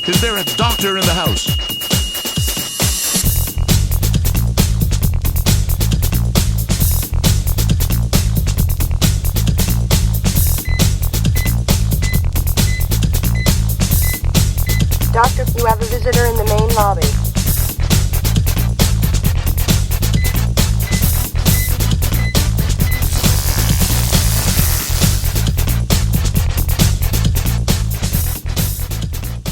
Is there a doctor in the house? Doctor, you have a visitor in the main lobby.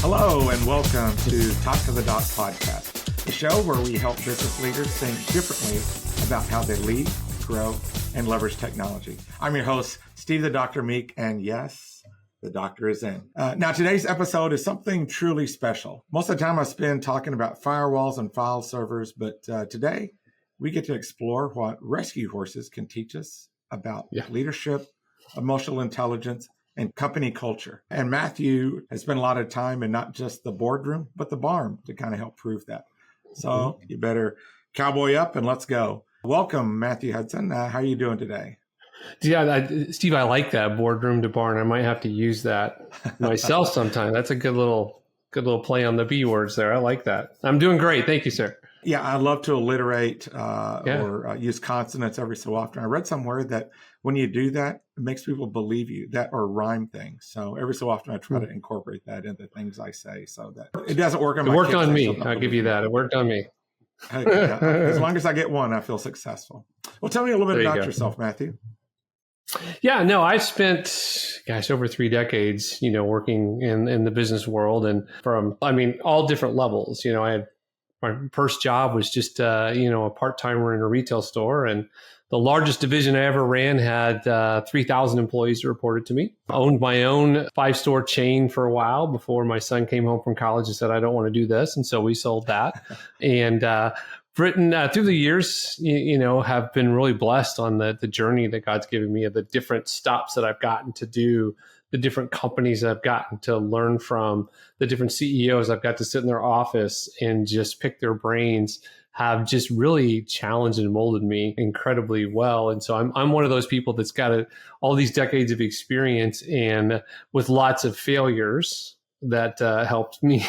Hello and welcome to Talk to the Doc podcast, the show where we help business leaders think differently about how they lead, grow, and leverage technology. I'm your host, Steve the Dr. Meek, and yes, the doctor is in. Now, today's episode is something truly special. Most of the time I spend talking about firewalls and file servers, but today we get to explore what rescue horses can teach us about leadership, emotional intelligence, and company culture. And Matthew has spent a lot of time in not just the boardroom, but the barn to kind of help prove that. So you better cowboy up and let's go. Welcome, Matthew Hudson. How are you doing today? Yeah, Steve, I like that boardroom to barn. I might have to use that myself sometime. That's a good little play on the B words there. I like that. I'm doing great. Thank you, sir. Yeah, I love to alliterate or use consonants every so often. I read somewhere that when you do that, it makes people believe you, that or rhyme things. So every so often I try to incorporate that into things I say so that it doesn't work on my It worked kids, on me. I'll give you that. It worked on me. Hey, as long as I get one, I feel successful. Well, tell me a little bit about yourself, Matthew. Yeah, no, I've spent, over 3 decades, working in the business world and from, all different levels. My first job was just, a part-timer in a retail store. And the largest division I ever ran had 3,000 employees that reported to me. I owned my own 5-store chain for a while before my son came home from college and said, I don't want to do this. And so we sold that. And Britain, through the years, have been really blessed on the journey that God's given me of the different stops that I've gotten to do, the different companies I've gotten to learn from, the different CEOs I've got to sit in their office and just pick their brains, have just really challenged and molded me incredibly well. And so I'm one of those people that's got all these decades of experience and with lots of failures that helped me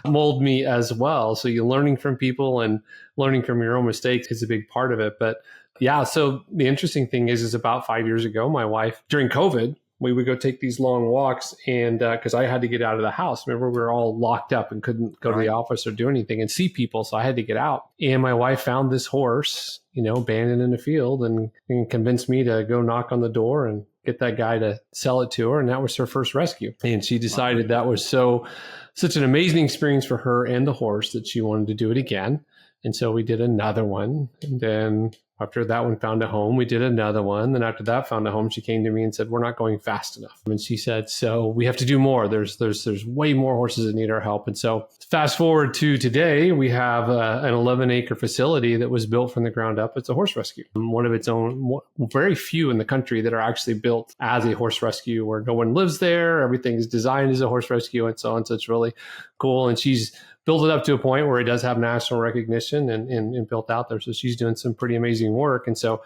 mold me as well. So you're learning from people and learning from your own mistakes is a big part of it. But yeah, so the interesting thing is about 5 years ago, my wife, during COVID, we would go take these long walks and because I had to get out of the house. Remember, we were all locked up and couldn't go to the office or do anything and see people. So I had to get out. And my wife found this horse, abandoned in the field and convinced me to go knock on the door and get that guy to sell it to her. And that was her first rescue. And she decided that was such an amazing experience for her and the horse that she wanted to do it again. And so we did another one. And then after that one found a home, we did another one. Then after that found a home, she came to me and said, we're not going fast enough. And she said, so we have to do more. There's way more horses that need our help. And so fast forward to today, we have an 11-acre facility that was built from the ground up. It's a horse rescue. One of its own, very few in the country that are actually built as a horse rescue where no one lives there. Everything is designed as a horse rescue and so on. So it's really cool. And she's built it up to a point where it does have national recognition and built out there. So she's doing some pretty amazing work. And so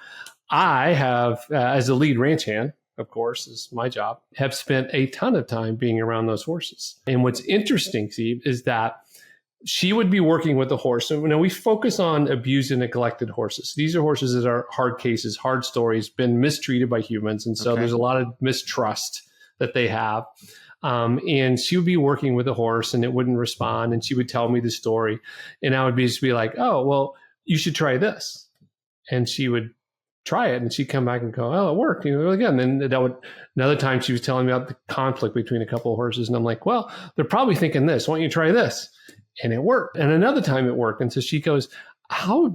I have, as a lead ranch hand, of course, is my job, have spent a ton of time being around those horses. And what's interesting, Steve, is that she would be working with the horse. And we focus on abused and neglected horses. These are horses that are hard cases, hard stories, been mistreated by humans. And so there's a lot of mistrust that they have. And she would be working with a horse and it wouldn't respond. And she would tell me the story. And I would just be like, oh, well, you should try this. And she would try it. And she'd come back and go, oh, it worked. Again, then another time she was telling me about the conflict between a couple of horses. And I'm like, well, they're probably thinking this. Why don't you try this? And it worked. And another time it worked. And so she goes,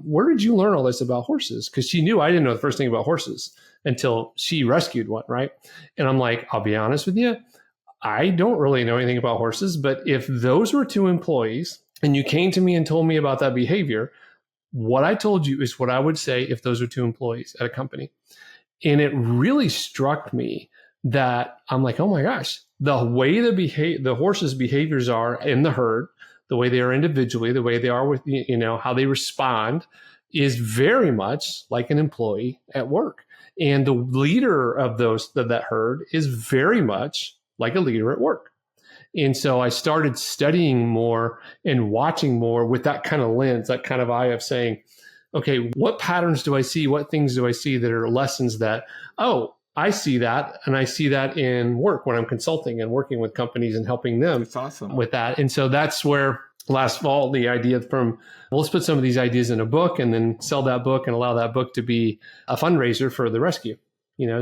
where did you learn all this about horses? Because she knew I didn't know the first thing about horses until she rescued one, right? And I'm like, I'll be honest with you. I don't really know anything about horses, but if those were 2 employees and you came to me and told me about that behavior, what I told you is what I would say if those were 2 employees at a company. And it really struck me that I'm like, oh my gosh, the way the horses' behaviors are in the herd, the way they are individually, the way they are with, how they respond is very much like an employee at work. And the leader of that herd is very much like a leader at work. And so I started studying more and watching more with that kind of lens, that kind of eye of saying, okay, what patterns do I see? What things do I see that are lessons that, oh, I see that. And I see that in work when I'm consulting and working with companies and helping them with that. And so that's where last fall, the idea from, well, let's put some of these ideas in a book and then sell that book and allow that book to be a fundraiser for the rescue.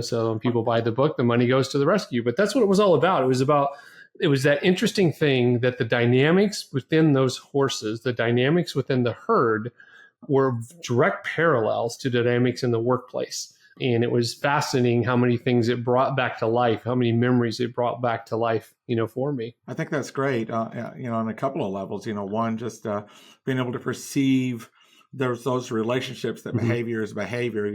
So when people buy the book, the money goes to the rescue. But that's what it was all about. It was that interesting thing that the dynamics within those horses, the dynamics within the herd were direct parallels to dynamics in the workplace. And it was fascinating how many things it brought back to life, how many memories it brought back to life, for me. I think that's great, on a couple of levels. One, just being able to perceive there's those relationships that behavior is behavior,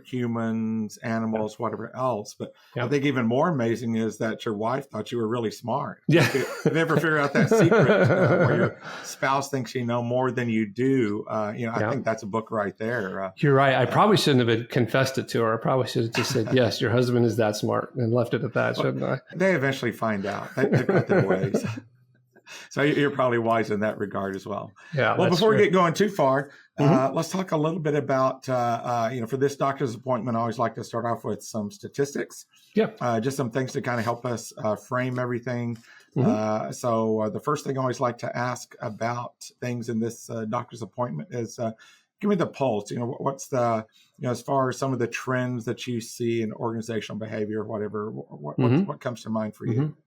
humans, animals, whatever else. But I think even more amazing is that your wife thought you were really smart. Yeah. Have you ever figured out that secret where your spouse thinks you know more than you do? I think that's a book right there. You're right. I probably shouldn't have confessed it to her. I probably should have just said, yes, your husband is that smart and left it at that, shouldn't I? They eventually find out. They've got their ways. So you're probably wise in that regard as well. Yeah. Well, before we get going too far, let's talk a little bit about, for this doctor's appointment, I always like to start off with some statistics. Yeah. Just some things to kind of help us frame everything. So the first thing I always like to ask about things in this doctor's appointment is, give me the pulse. What's the, as far as some of the trends that you see in organizational behavior, whatever, what comes to mind for you?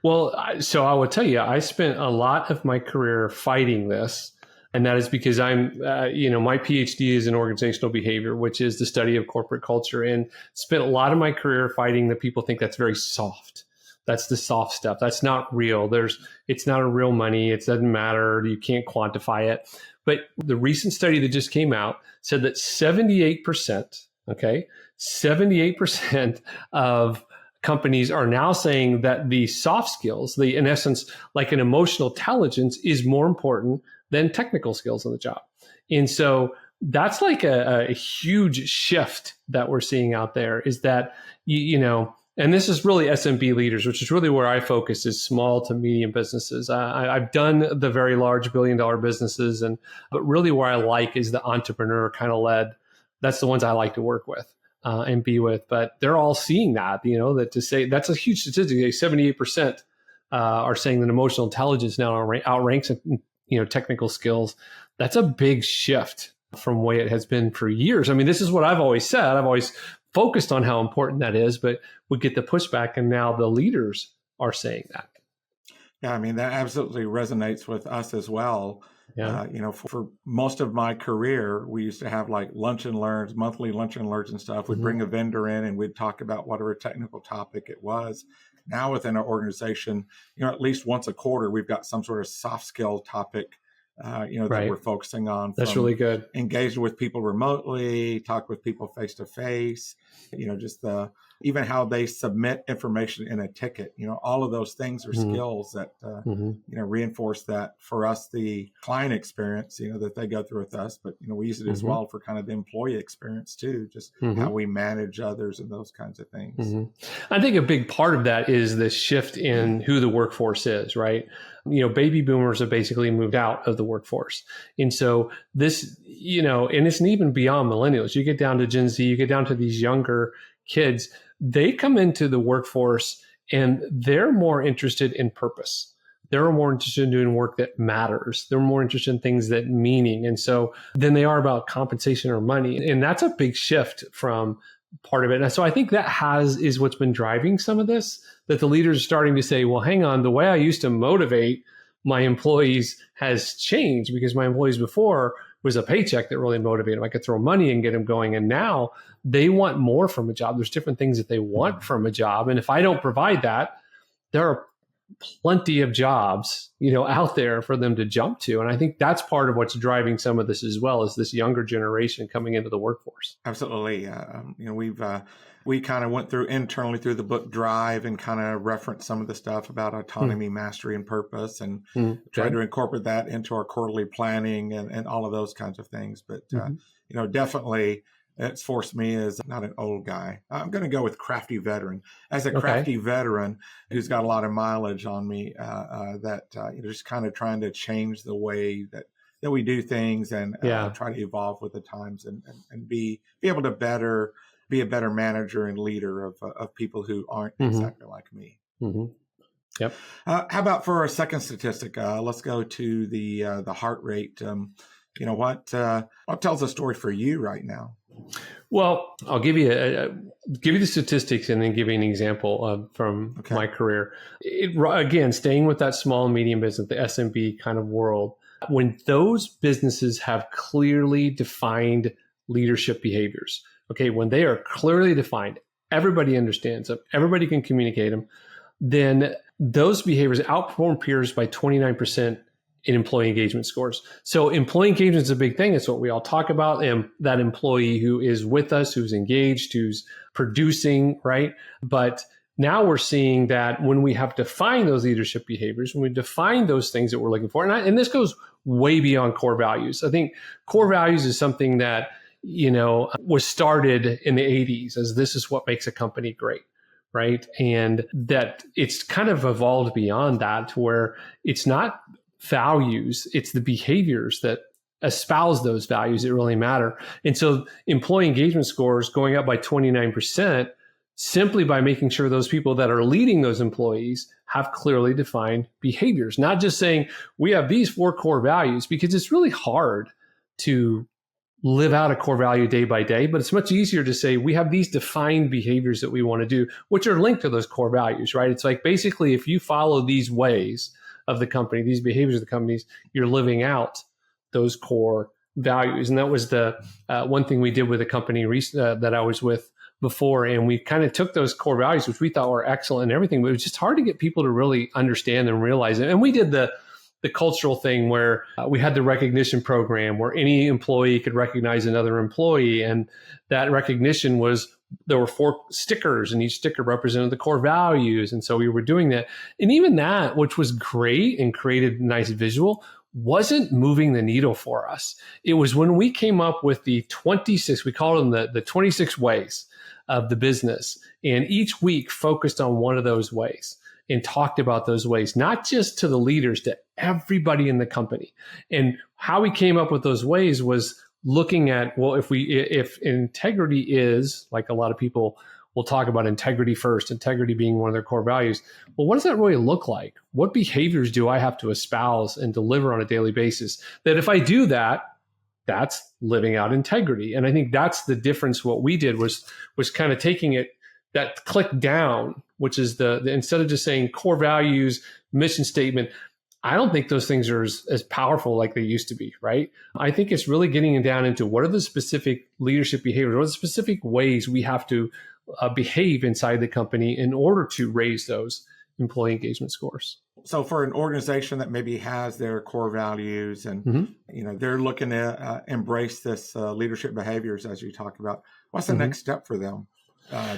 Well, so I will tell you, I spent a lot of my career fighting this. And that is because I'm, my PhD is in organizational behavior, which is the study of corporate culture, and spent a lot of my career fighting that people think that's very soft. That's the soft stuff. That's not real. It's not a real money. It doesn't matter. You can't quantify it. But the recent study that just came out said that 78%, 78% of companies are now saying that the soft skills, in essence, like an emotional intelligence, is more important than technical skills on the job. And so that's like a huge shift that we're seeing out there, is that, and this is really SMB leaders, which is really where I focus, is small to medium businesses. I've done the very large $1 billion businesses, but really where I like is the entrepreneur kind of led. That's the ones I like to work with. And be with, but they're all seeing that, that to say that's a huge statistic. 78% are saying that emotional intelligence now outranks, technical skills. That's a big shift from the way it has been for years. I mean, this is what I've always said. I've always focused on how important that is, but we get the pushback, and now the leaders are saying that. Yeah, I mean, that absolutely resonates with us as well. Yeah. For most of my career, we used to have like lunch and learns, monthly lunch and learns and stuff. We'd bring a vendor in and we'd talk about whatever technical topic it was. Now within our organization, at least once a quarter, we've got some sort of soft skill topic, that we're focusing on. That's really good. Engage with people remotely, talk with people face to face, just even how they submit information in a ticket. All of those things are skills that, reinforce that for us, the client experience, that they go through with us. But, we use it as well for kind of the employee experience too, just how we manage others and those kinds of things. I think a big part of that is the shift in who the workforce is, right? Baby boomers have basically moved out of the workforce. And so this, and it's even beyond millennials. You get down to Gen Z, you get down to these younger kids, they come into the workforce and they're more interested in purpose. They're more interested in doing work that matters. They're more interested in things that meaning. And so than they are about compensation or money. And that's a big shift from part of it. And so I think that is what's been driving some of this, that the leaders are starting to say, well, hang on, the way I used to motivate my employees has changed, because my employees before was a paycheck that really motivated them. I could throw money and get them going. And now they want more from a job. There's different things that they want from a job. And if I don't provide that, there are plenty of jobs, out there for them to jump to. And I think that's part of what's driving some of this as well, is this younger generation coming into the workforce. Absolutely. We kind of went through internally through the book Drive and kind of referenced some of the stuff about autonomy, mastery, and purpose, and tried to incorporate that into our quarterly planning and all of those kinds of things. But, definitely it's forced me as not an old guy. I'm going to go with crafty veteran. As a Okay. crafty veteran who's got a lot of mileage on me, just kind of trying to change the way that we do things and try to evolve with the times and be able to be a better manager and leader of people who aren't exactly like me. Mm-hmm. Yep. How about for a second statistic? Let's go to the heart rate. What tells a story for you right now? Well, I'll give you the statistics and then give you an example from my career. Again, staying with that small and medium business, the SMB kind of world, when those businesses have clearly defined leadership behaviors, when they are clearly defined, everybody understands them, everybody can communicate them, then those behaviors outperform peers by 29% in employee engagement scores. So employee engagement is a big thing. It's what we all talk about. And that employee who is with us, who's engaged, who's producing, right? But now we're seeing that when we have defined those leadership behaviors, when we define those things that we're looking for, and this goes way beyond core values. I think core values is something that, was started in the 80s as this is what makes a company great. Right. And that it's kind of evolved beyond that to where it's not values, it's the behaviors that espouse those values that really matter. And so employee engagement scores going up by 29% simply by making sure those people that are leading those employees have clearly defined behaviors, not just saying we have these 4 core values, because it's really hard to live out a core value day by day, but it's much easier to say we have these defined behaviors that we want to do, which are linked to those core values, right? It's like basically if you follow these ways of the company, these behaviors of the companies, you're living out those core values. And that was the one thing we did with a company that I was with before. And we kind of took those core values, which we thought were excellent and everything, but it was just hard to get people to really understand and realize it. And we did the cultural thing where we had the recognition program where any employee could recognize another employee. And that recognition was, there were 4 stickers and each sticker represented the core values. And so we were doing that. And even that, which was great and created a nice visual, wasn't moving the needle for us. It was when we came up with the 26, we call them the 26 ways of the business. And each week focused on one of those ways and talked about those ways, not just to the leaders, to everybody in the company. And how we came up with those ways was looking at, well, if integrity is, like a lot of people will talk about integrity first, integrity being one of their core values, well, what does that really look like? What behaviors do I have to espouse and deliver on a daily basis? That if I do that, that's living out integrity. And I think that's the difference. What we did was kind of taking it, that click down, which is the instead of just saying core values, mission statement, I don't think those things are as powerful like they used to be, right? I think it's really getting down into what are the specific leadership behaviors, what are the specific ways we have to behave inside the company in order to raise those employee engagement scores. So for an organization that maybe has their core values and they're looking to embrace this leadership behaviors as you talk about, what's the next step for them?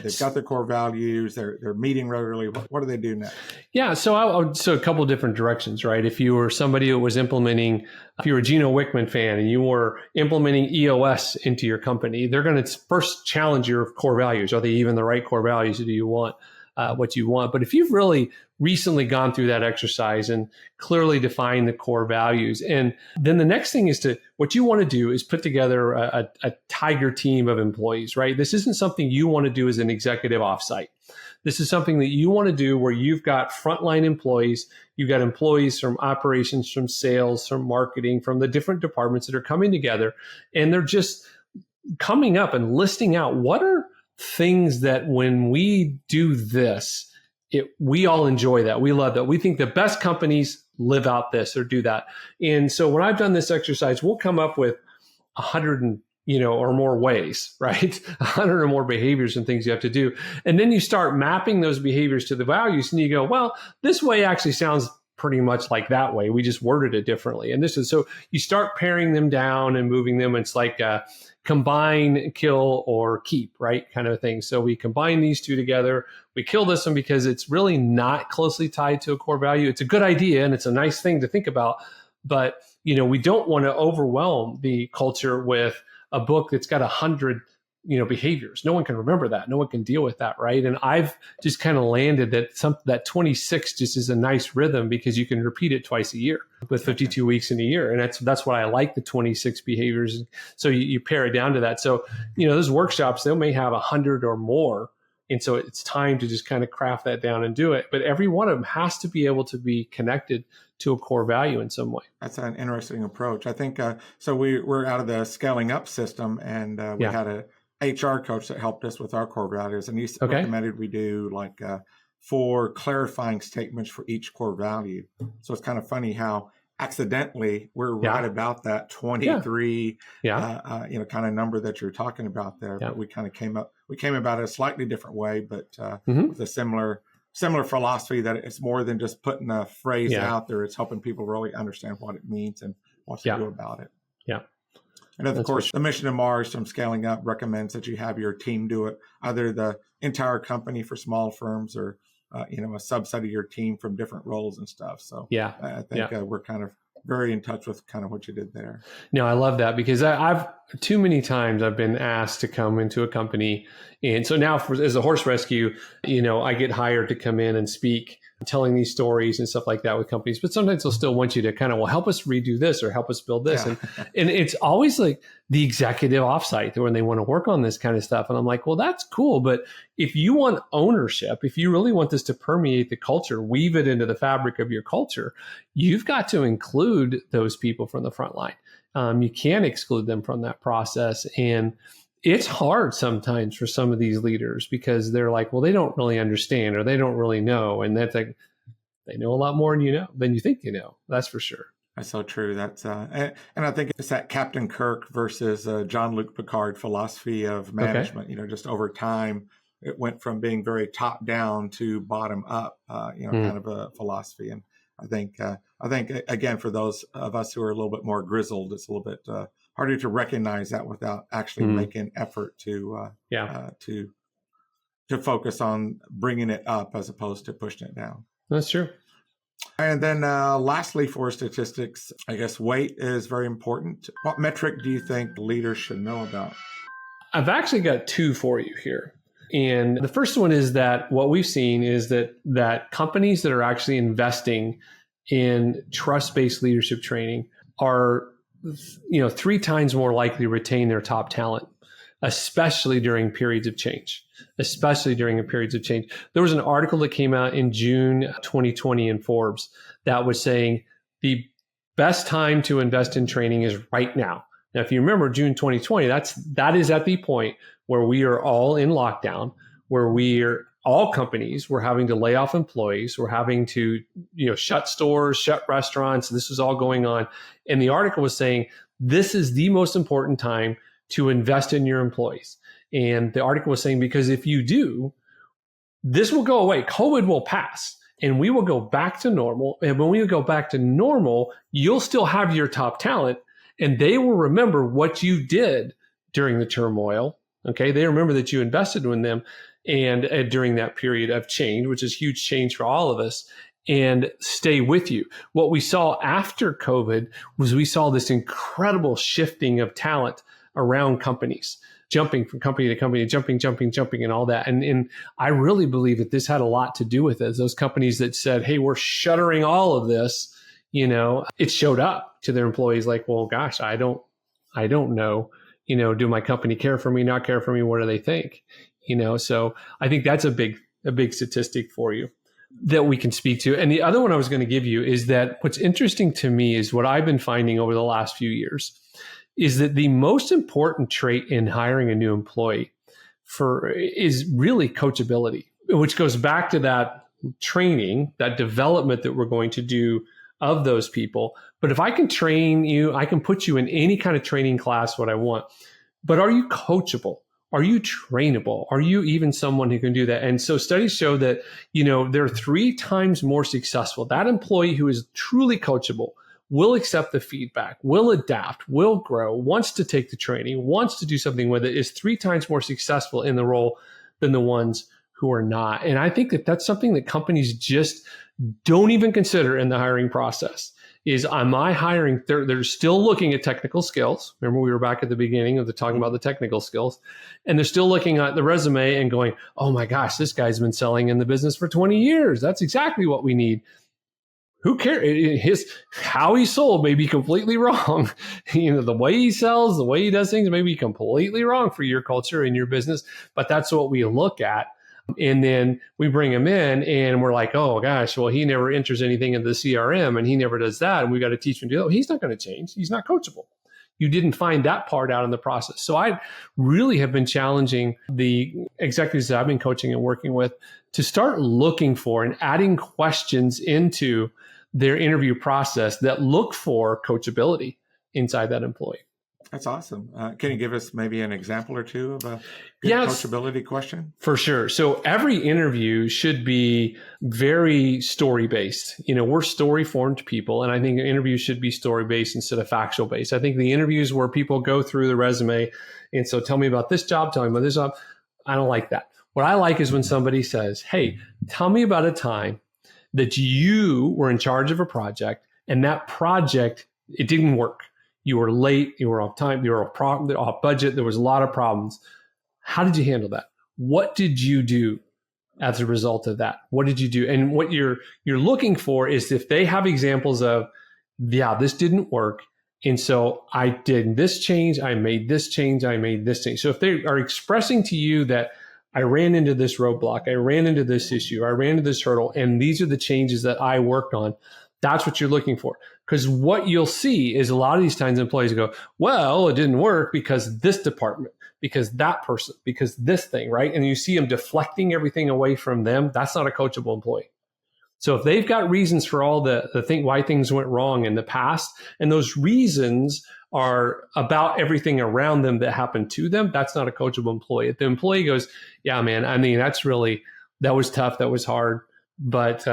They've got their core values. They're meeting regularly. What do they do next? Yeah, so a couple of different directions, right? If you were somebody who was implementing, if you were a Gino Wickman fan and you were implementing EOS into your company, they're going to first challenge your core values. Are they even the right core values? Do you want what you want? But if you've really recently gone through that exercise and clearly defined the core values, and then the next thing is what you want to do is put together a tiger team of employees, right? This isn't something you want to do as an executive offsite. This is something that you want to do where you've got frontline employees, you've got employees from operations, from sales, from marketing, from the different departments that are coming together, and they're just coming up and listing out what are things that when we do this, we all enjoy that. We love that. We think the best companies live out this or do that. And so when I've done this exercise, we'll come up with 100 or more ways, right? 100 or more behaviors and things you have to do. And then you start mapping those behaviors to the values and you go, well, this way actually sounds pretty much like that way. We just worded it differently. And so you start paring them down and moving them. It's like combine, kill, or keep, right? Kind of a thing. So we combine these two together. We kill this one because it's really not closely tied to a core value. It's a good idea and it's a nice thing to think about. But, we don't want to overwhelm the culture with a book that's got 100 behaviors. No one can remember that. No one can deal with that, right? And I've just kind of landed that 26 just is a nice rhythm because you can repeat it twice a year with 52 weeks in a year. And that's why I like the 26 behaviors. So you pare it down to that. So, those workshops, they may have 100 or more. And so it's time to just kind of craft that down and do it. But every one of them has to be able to be connected to a core value in some way. That's an interesting approach. I think, so we're out of the scaling up system, and we had a HR coach that helped us with our core values. And he recommended we do like 4 clarifying statements for each core value. So it's kind of funny how accidentally we're right about that 23 kind of number that you're talking about there. But we kind of came about it a slightly different way, but with a similar philosophy that it's more than just putting a phrase out there. It's helping people really understand what it means and what to do about it. And of course, the mission of Mars from Scaling Up recommends that you have your team do it, either the entire company for small firms or a subset of your team from different roles and stuff. So I think we're kind of very in touch with kind of what you did there. No, I love that because I've too many times I've been asked to come into a company. And so now as a horse rescue, I get hired to come in and speak, telling these stories and stuff like that with companies. But sometimes they'll still want you to kind of, help us redo this or help us build this. And it's always like the executive offsite when they want to work on this kind of stuff. And I'm like, well, that's cool. But if you want ownership, if you really want this to permeate the culture, weave it into the fabric of your culture, you've got to include those people from the front line. You can't exclude them from that process. And it's hard sometimes for some of these leaders because they're like, well, they don't really understand or they don't really know. And that's like, they know a lot more than you think That's for sure. That's so true. That's and I think it's that Captain Kirk versus Jean-Luc Picard philosophy of management. Just over time, it went from being very top down to bottom up. Kind of a philosophy. And I think again, for those of us who are a little bit more grizzled, it's a little bit harder to recognize that without actually making effort to focus on bringing it up as opposed to pushing it down. That's true. And then lastly, for statistics, I guess weight is very important. What metric do you think leaders should know about? I've actually got 2 for you here. And the first one is that what we've seen is that companies that are actually investing in trust-based leadership training are 3 times more likely to retain their top talent, especially during periods of change. There was an article that came out in June 2020 in Forbes that was saying the best time to invest in training is right now. Now, if you remember June 2020, that is at the point where we are all in lockdown, where all companies were having to lay off employees, we're having to shut stores, shut restaurants. This was all going on. And the article was saying this is the most important time to invest in your employees. And the article was saying, because if you do, this will go away. COVID will pass and we will go back to normal. And when we go back to normal, you'll still have your top talent and they will remember what you did during the turmoil. Okay. They remember that you invested in them and during that period of change, which is huge change for all of us, and stay with you. What we saw after COVID was we saw this incredible shifting of talent around companies, jumping from company to company, jumping and all that. And I really believe that this had a lot to do with it. Those companies that said, hey, we're shuttering all of this, it showed up to their employees like, well, gosh, I don't know, do my company care for me, not care for me? What do they think? So I think that's a big statistic for you that we can speak to. And the other one I was going to give you is that what's interesting to me is what I've been finding over the last few years is that the most important trait in hiring a new employee is really coachability, which goes back to that training, that development that we're going to do of those people. But if I can train you, I can put you in any kind of training class, what I want. But are you coachable? Are you trainable? Are you even someone who can do that? And so studies show that, they're 3 times more successful. That employee who is truly coachable will accept the feedback, will adapt, will grow, wants to take the training, wants to do something with it, is 3 times more successful in the role than the ones who are not. And I think that that's something that companies just don't even consider in the hiring process. is, am I hiring? They're still looking at technical skills. Remember, we were back at the beginning of the talking about the technical skills, and they're still looking at the resume and going, oh my gosh, this guy's been selling in the business for 20 years. That's exactly what we need. Who cares? How he sold may be completely wrong. The way he sells, the way he does things may be completely wrong for your culture and your business, but that's what we look at. And then we bring him in and we're like, oh gosh, well, he never enters anything in the CRM and he never does that. And we got to teach him to do it. He's not going to change. He's not coachable. You didn't find that part out in the process. So I really have been challenging the executives that I've been coaching and working with to start looking for and adding questions into their interview process that look for coachability inside that employee. That's awesome. Can you give us maybe an example or two of a good coachability question? For sure. So every interview should be very story-based. We're story-formed people, and I think an interview should be story-based instead of factual-based. I think the interviews where people go through the resume, and so tell me about this job, tell me about this job, I don't like that. What I like is when somebody says, hey, tell me about a time that you were in charge of a project and that project, it didn't work. You were late, you were off time, you were off budget, there was a lot of problems. How did you handle that? What did you do as a result of that? What did you do? And what you're looking for is if they have examples of, yeah, this didn't work. And so I did this change, I made this change, I made this change. So if they are expressing to you that I ran into this roadblock, I ran into this issue, I ran into this hurdle, and these are the changes that I worked on, that's what you're looking for. Because what you'll see is a lot of these times employees go, well, it didn't work because this department, because that person, because this thing, right? And you see them deflecting everything away from them. That's not a coachable employee. So if they've got reasons for all the thing, why things went wrong in the past, and those reasons are about everything around them that happened to them, that's not a coachable employee. If the employee goes, yeah, man, I mean, that was tough, that was hard, but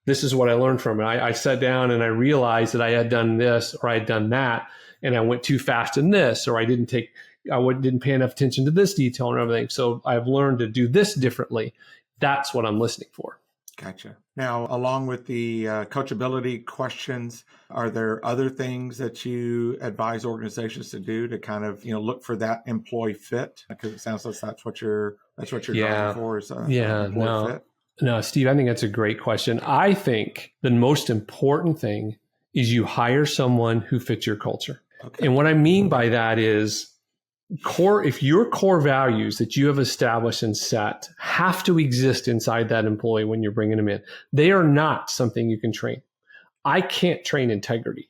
this is what I learned from it. I sat down and I realized that I had done this or I had done that, and I went too fast in this, or I didn't pay enough attention to this detail and everything. So I've learned to do this differently. That's what I'm listening for. Gotcha. Now, along with the coachability questions, are there other things that you advise organizations to do to kind of, look for that employee fit? Because it sounds like that's what you're going for is employee fit. No, Steve, I think that's a great question. I think the most important thing is you hire someone who fits your culture. Okay. And what I mean by that is if your core values that you have established and set have to exist inside that employee when you're bringing them in, they are not something you can train. I can't train integrity.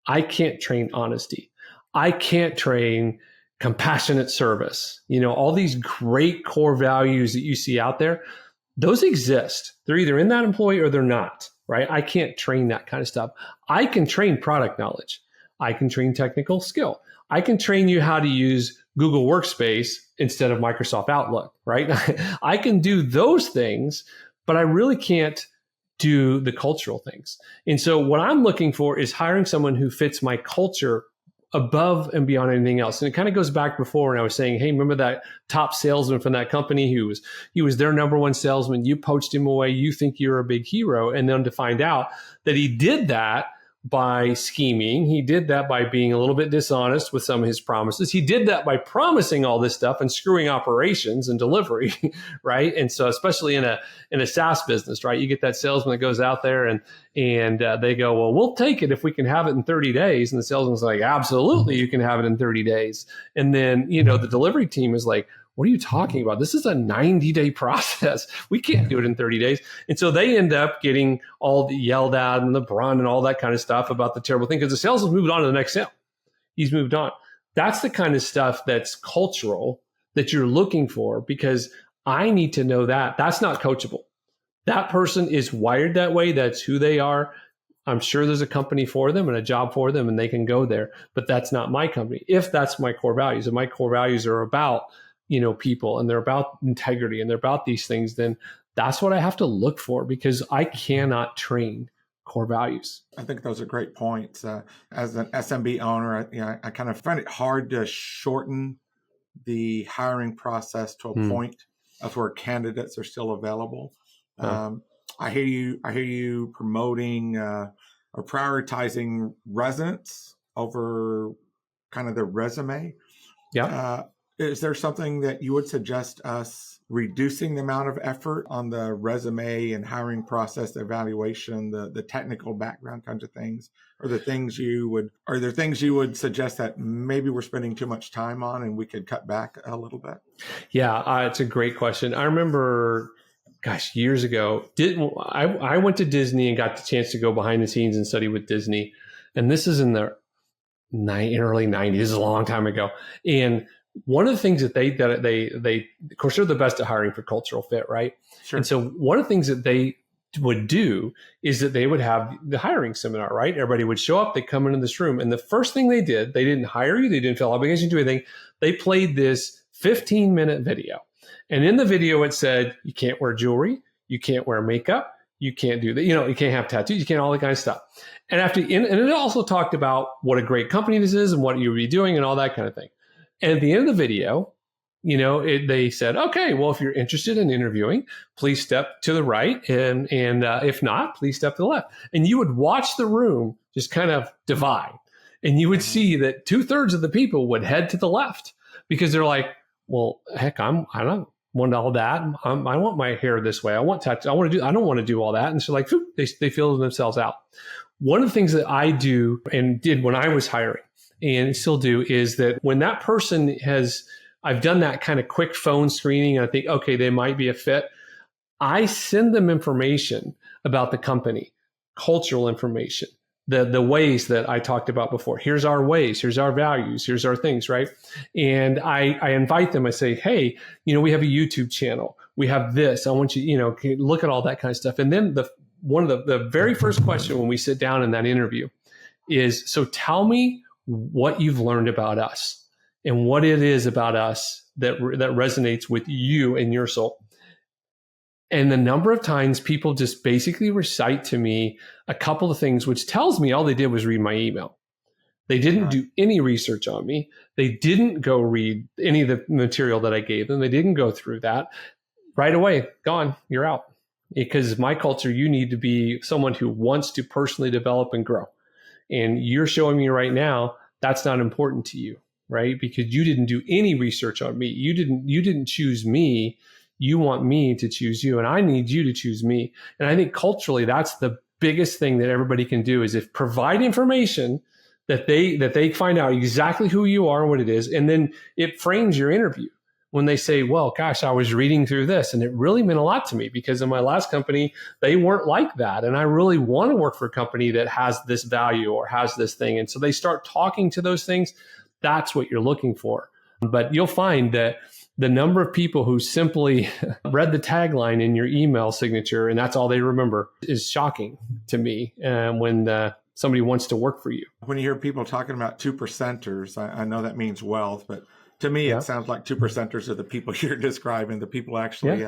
I can't train honesty. I can't train compassionate service. All these great core values that you see out there, those exist. They're either in that employee or they're not, right? I can't train that kind of stuff. I can train product knowledge. I can train technical skill. I can train you how to use Google Workspace instead of Microsoft Outlook, right? I can do those things, but I really can't do the cultural things. And so what I'm looking for is hiring someone who fits my culture above and beyond anything else. And it kind of goes back before when I was saying, hey, remember that top salesman from that company he was their number one salesman. You poached him away. You think you're a big hero. And then to find out that he did that by scheming. He did that by being a little bit dishonest with some of his promises. He did that by promising all this stuff and screwing operations and delivery, right? And so especially in a SaaS business, right? You get that salesman that goes out there and they go, well, we'll take it if we can have it in 30 days. And the salesman's like, absolutely, you can have it in 30 days. And then, the delivery team is like, what are you talking about? This is a 90-day process. We can't do it in 30 days. And so they end up getting all yelled at and the brunt and all that kind of stuff about the terrible thing because the sales has moved on to the next sale. He's moved on. That's the kind of stuff that's cultural that you're looking for because I need to know that. That's not coachable. That person is wired that way. That's who they are. I'm sure there's a company for them and a job for them and they can go there, but that's not my company. If that's my core values and my core values are about people and they're about integrity and they're about these things, then that's what I have to look for because I cannot train core values. I think those are great points. As an SMB owner, I kind of find it hard to shorten the hiring process to a point of where candidates are still available. I hear you promoting are prioritizing resonance over kind of the resume. Yeah. Is there something that you would suggest us reducing the amount of effort on the resume and hiring process, the evaluation, the technical background kinds of things? Are there things you would suggest that maybe we're spending too much time on and we could cut back a little bit? Yeah, it's a great question. I remember, years ago, I went to Disney and got the chance to go behind the scenes and study with Disney. And this is in the early 90s, this is a long time ago. And one of the things that they, of course, they're the best at hiring for cultural fit, right? Sure. And so one of the things that they would do is that they would have the hiring seminar, right? Everybody would show up, they come into this room. And the first thing they did, they didn't hire you, they didn't feel obligation to do anything. They played this 15-minute video. And in the video, it said, you can't wear jewelry, you can't wear makeup, you can't do that, you can't have tattoos, you can't all that kind of stuff. And and it also talked about what a great company this is and what you would be doing and all that kind of thing. And at the end of the video, they said, okay, well, if you're interested in interviewing, please step to the right. And if not, please step to the left. And you would watch the room just kind of divide. And you would see that 2/3 of the people would head to the left because they're like, well, heck, I don't want all that. I want my hair this way. I don't want to do all that. And so they feel themselves out. One of the things that I do and did when I was hiring and still do is that when that person I've done that kind of quick phone screening and I think, okay, they might be a fit. I send them information about the company, cultural information, the ways that I talked about before. Here's our ways, here's our values, here's our things, right? And I invite them, I say, hey, we have a YouTube channel. We have this. I want you, look at all that kind of stuff. And then one of the very first question when we sit down in that interview is, so tell me what you've learned about us and what it is about us that resonates with you and your soul. And the number of times people just basically recite to me a couple of things, which tells me all they did was read my email. They didn't do any research on me. They didn't go read any of the material that I gave them. They didn't go through that. Right away, gone, you're out. Because my culture, you need to be someone who wants to personally develop and grow. And you're showing me right now that's not important to you, right? Because you didn't do any research on me. You didn't choose me. You want me to choose you, and I need you to choose me. And I think culturally, that's the biggest thing that everybody can do is provide information that they find out exactly who you are and what it is, and then it frames your interview. When they say, well, gosh, I was reading through this and it really meant a lot to me because in my last company, they weren't like that. And I really want to work for a company that has this value or has this thing. And so they start talking to those things. That's what you're looking for. But you'll find that the number of people who simply read the tagline in your email signature and that's all they remember is shocking to me when somebody wants to work for you. When you hear people talking about 2%ers, I know that means wealth, but to me, it sounds like 2%ers are the people you're describing, the people actually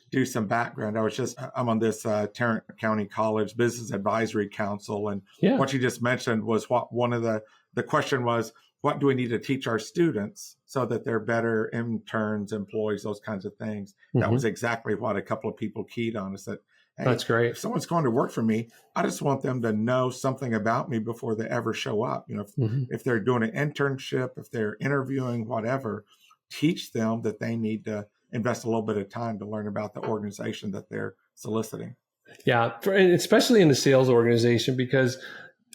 do some background. I'm on this Tarrant County College Business Advisory Council. And what you just mentioned was one of the question was, what do we need to teach our students so that they're better interns, employees, those kinds of things? Mm-hmm. That was exactly what a couple of people keyed on is that, hey, that's great. If someone's going to work for me, I just want them to know something about me before they ever show up. If they're doing an internship, if they're interviewing, whatever, teach them that they need to invest a little bit of time to learn about the organization that they're soliciting. Yeah, especially in the sales organization, because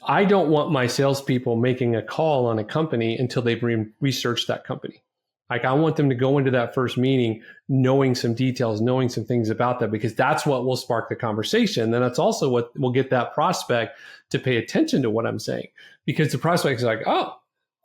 I don't want my salespeople making a call on a company until they've researched that company. Like I want them to go into that first meeting knowing some details, knowing some things about that, because that's what will spark the conversation. And that's also what will get that prospect to pay attention to what I'm saying, because the prospect is like, oh,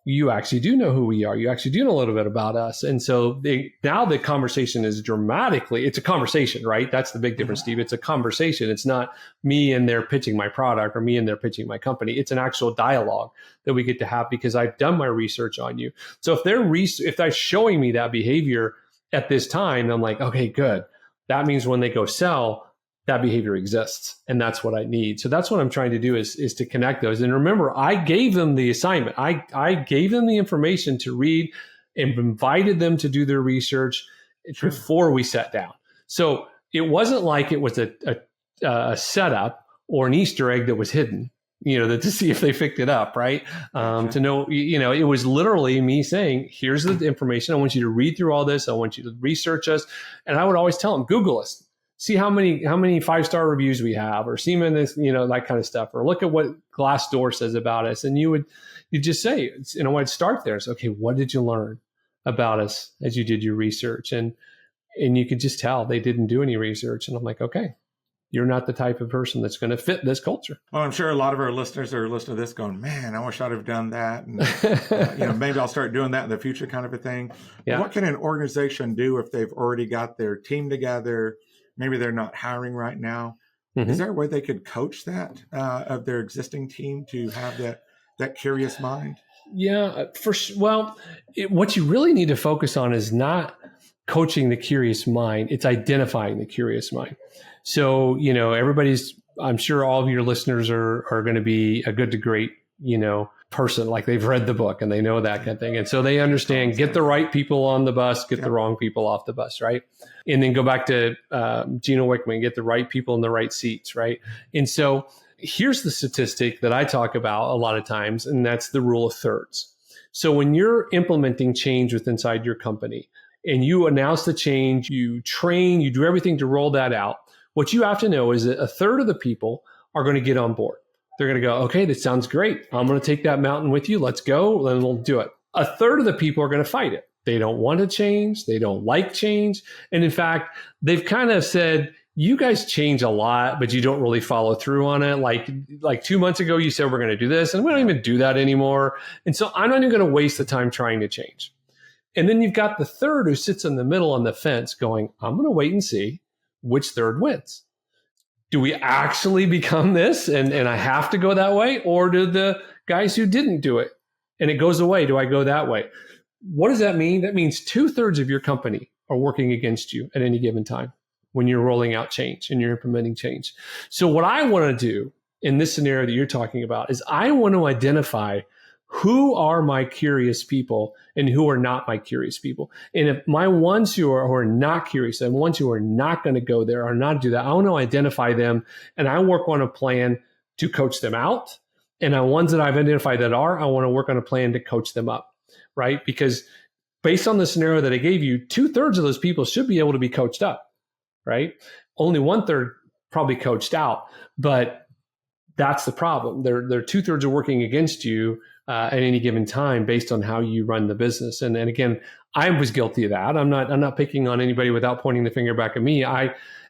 you actually do know who we are. You actually do know a little bit about us. And so now the conversation is it's a conversation, right? That's the big difference, Steve. It's a conversation. It's not me and they're pitching my product or me and they're pitching my company. It's an actual dialogue that we get to have because I've done my research on you. So if they're showing me that behavior at this time, I'm like, okay, good. That means when they go sell, that behavior exists. And that's what I need. So that's what I'm trying to do is to connect those. And remember, I gave them the assignment. I gave them the information to read and invited them to do their research before we sat down. So it wasn't like it was a setup or an Easter egg that was hidden. to see if they picked it up, right? To know, it was literally me saying, here's the information. I want you to read through all this. I want you to research us. And I would always tell them, Google us, see how many 5-star reviews we have, or see this, that kind of stuff, or look at what Glassdoor says about us. And you just say, I'd start there. So, okay, what did you learn about us as you did your research? And you could just tell they didn't do any research. And I'm like, okay, you're not the type of person that's going to fit this culture. Well, I'm sure a lot of our listeners are listening to this going, man, I wish I'd have done that. And, maybe I'll start doing that in the future, kind of a thing. Yeah. What can an organization do if they've already got their team together? Maybe they're not hiring right now. Mm-hmm. Is there a way they could coach that of their existing team to have that curious mind? Yeah. What you really need to focus on is not coaching the curious mind. It's identifying the curious mind. So, I'm sure all of your listeners are going to be a good to great, person, like they've read the book and they know that kind of thing. And so they understand, get the right people on the bus, get the wrong people off the bus, right? And then go back to Gino Wickman, get the right people in the right seats, right? And so here's the statistic that I talk about a lot of times, and that's the rule of thirds. So when you're implementing change inside your company and you announce the change, you train, you do everything to roll that out, what you have to know is that a third of the people are going to get on board. They're going to go, okay, this sounds great. I'm going to take that mountain with you. Let's go. Then we'll do it. A third of the people are going to fight it. They don't want to change. They don't like change. And in fact, they've kind of said, you guys change a lot, but you don't really follow through on it. Like 2 months ago, you said we're going to do this, and we don't even do that anymore. And so I'm not even going to waste the time trying to change. And then you've got the third who sits in the middle on the fence going, I'm going to wait and see which third wins. Do we actually become this and I have to go that way? Or do the guys who didn't do it and it goes away, do I go that way? What does that mean? That means 2/3 of your company are working against you at any given time when you're rolling out change and you're implementing change. So what I want to do in this scenario that you're talking about is I want to identify who are my curious people and who are not my curious people. And if my ones who are not curious and ones who are not going to go there or not do that, I want to identify them and I work on a plan to coach them out. And the ones that I've identified that are, I want to work on a plan to coach them up, right? Because based on the scenario that I gave you, 2/3 of those people should be able to be coached up, right? Only 1/3 probably coached out, but that's the problem. They're 2/3 are working against you at any given time based on how you run the business. And again, I was guilty of that. I'm not picking on anybody without pointing the finger back at me.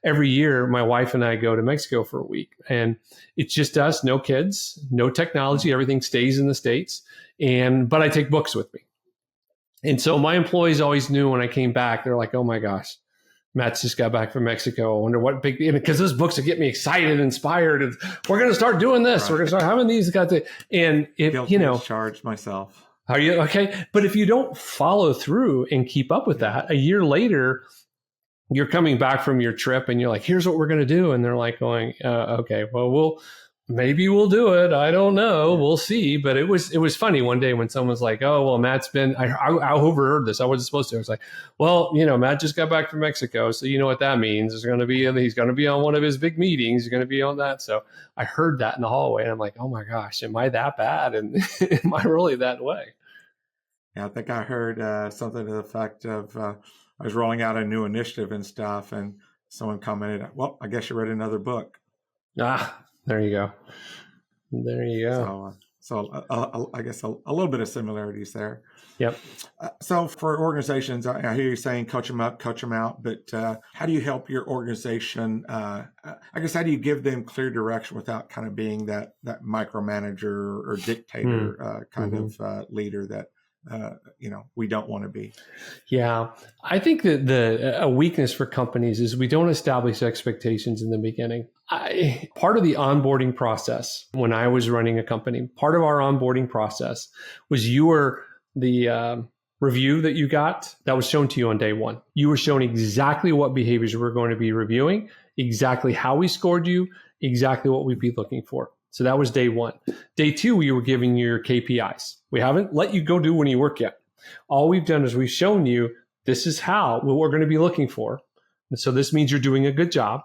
Every year, my wife and I go to Mexico for a week, and it's just us, no kids, no technology. Everything stays in the States. But I take books with me. And so my employees always knew when I came back, they're like, oh my gosh, Matt's just got back from Mexico. I wonder what big, because those books will get me excited and inspired. And we're going to start doing this. Right. We're going to start having these guys. And if, charged myself. Are you okay? But if you don't follow through and keep up with that, a year later, you're coming back from your trip and you're like, here's what we're going to do. And they're like going, okay, well, maybe we'll do it. I don't know. We'll see. But it was funny one day when someone's like, oh, well, Matt's been, I overheard this. I wasn't supposed to. I was like, well, Matt just got back from Mexico. So you know what that means. He's going to be on one of his big meetings. He's going to be on that. So I heard that in the hallway and I'm like, oh my gosh, am I that bad? And am I really that way? Yeah, I think I heard something to the effect of, I was rolling out a new initiative and stuff. And someone commented, well, I guess you read another book. There you go. There you go. So I guess a little bit of similarities there. Yep. So for organizations, I hear you saying coach them up, coach them out, but how do you help your organization? I guess how do you give them clear direction without kind of being that micromanager or dictator kind of leader that we don't want to be? Yeah, I think that a weakness for companies is we don't establish expectations in the beginning. Part of the onboarding process when I was running a company, part of our onboarding process was the review that you got that was shown to you on day one. You were shown exactly what behaviors we're going to be reviewing, exactly how we scored you, exactly what we'd be looking for. So that was day one. Day two, we were giving you your KPIs. We haven't let you go do any work yet. All we've done is we've shown you this is what we're going to be looking for. And so this means you're doing a good job.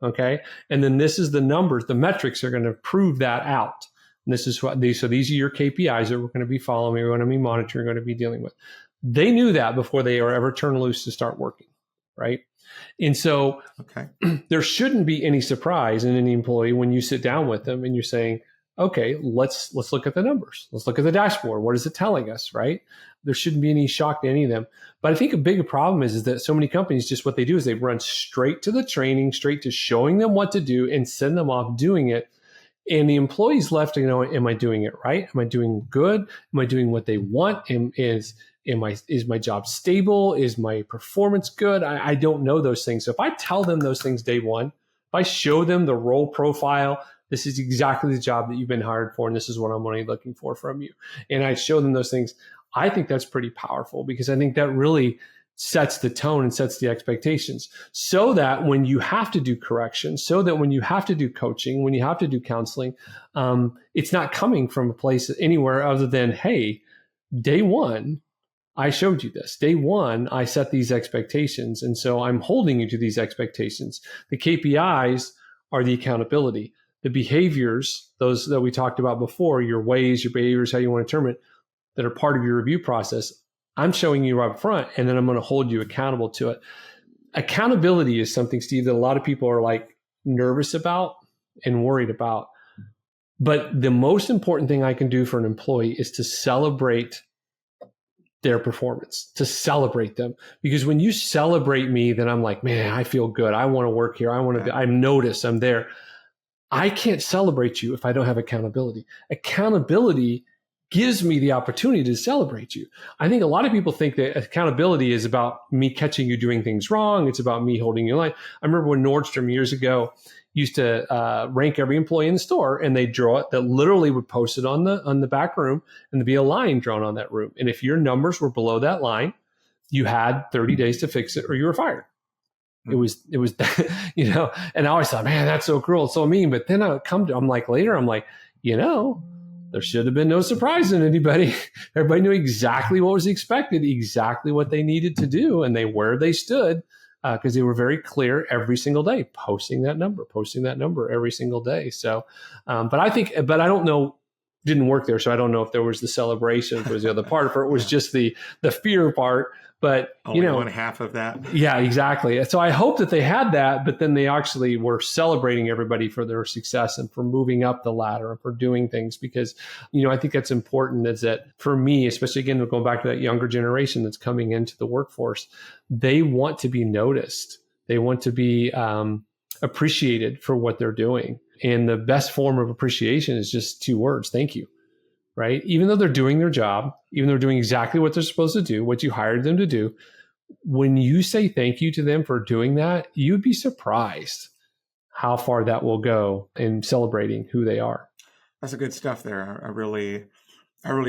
Okay. And then this is the numbers, the metrics are going to prove that out. And this is what these are your KPIs that we're going to be following, we're going to be monitoring, we're going to be dealing with. They knew that before they were ever turned loose to start working, right? And so there shouldn't be any surprise in any employee when you sit down with them and you're saying, okay, let's look at the numbers. Let's look at the dashboard. What is it telling us, right? There shouldn't be any shock to any of them. But I think a bigger problem is that so many companies, just what they do is they run straight to the training, straight to showing them what to do and send them off doing it. And the employees left to know, am I doing it right? Am I doing good? Am I doing what they want? Is my job stable? Is my performance good? I don't know those things. So if I tell them those things day one, if I show them the role profile, this is exactly the job that you've been hired for, and this is what I'm only looking for from you, and I show them those things, I think that's pretty powerful, because I think that really sets the tone and sets the expectations, so that when you have to do correction, so that when you have to do coaching, when you have to do counseling, it's not coming from a place anywhere other than, hey, day one, I showed you this. Day one, I set these expectations. And so I'm holding you to these expectations. The KPIs are the accountability. The behaviors, those that we talked about before, your ways, your behaviors, how you want to determine it, that are part of your review process, I'm showing you right up front, and then I'm going to hold you accountable to it. Accountability is something, Steve, that a lot of people are like nervous about and worried about. But the most important thing I can do for an employee is to celebrate their performance, to celebrate them. Because when you celebrate me, then I'm like, man, I feel good. I want to work here. I want to be, I'm noticed. I'm there. I can't celebrate you if I don't have accountability. Accountability gives me the opportunity to celebrate you. I think a lot of people think that accountability is about me catching you doing things wrong. It's about me holding you in line. I remember when Nordstrom years ago used to rank every employee in the store, and they draw it, that literally would post it on the back room, and there'd be a line drawn on that room. And if your numbers were below that line, you had 30 days to fix it or you were fired. It was, you know, and I always thought, man, that's so cruel, it's so mean. But then I'm like, you know, there should have been no surprise in anybody. Everybody knew exactly what was expected, exactly what they needed to do, and where they stood, because they were very clear every single day, posting that number every single day. So, but I don't know, didn't work there, so I don't know if there was the celebration, if it was the other part, or it was just the fear part. But only one half of that. Yeah, exactly. So I hope that they had that, but then they actually were celebrating everybody for their success and for moving up the ladder and for doing things, because, you know, I think that's important, is that for me, especially again, going back to that younger generation that's coming into the workforce, they want to be noticed. They want to be appreciated for what they're doing. And the best form of appreciation is just 2 words: thank you. Right? Even though they're doing their job, even though they're doing exactly what they're supposed to do, what you hired them to do, when you say thank you to them for doing that, you'd be surprised how far that will go in celebrating who they are. That's a good stuff there. I really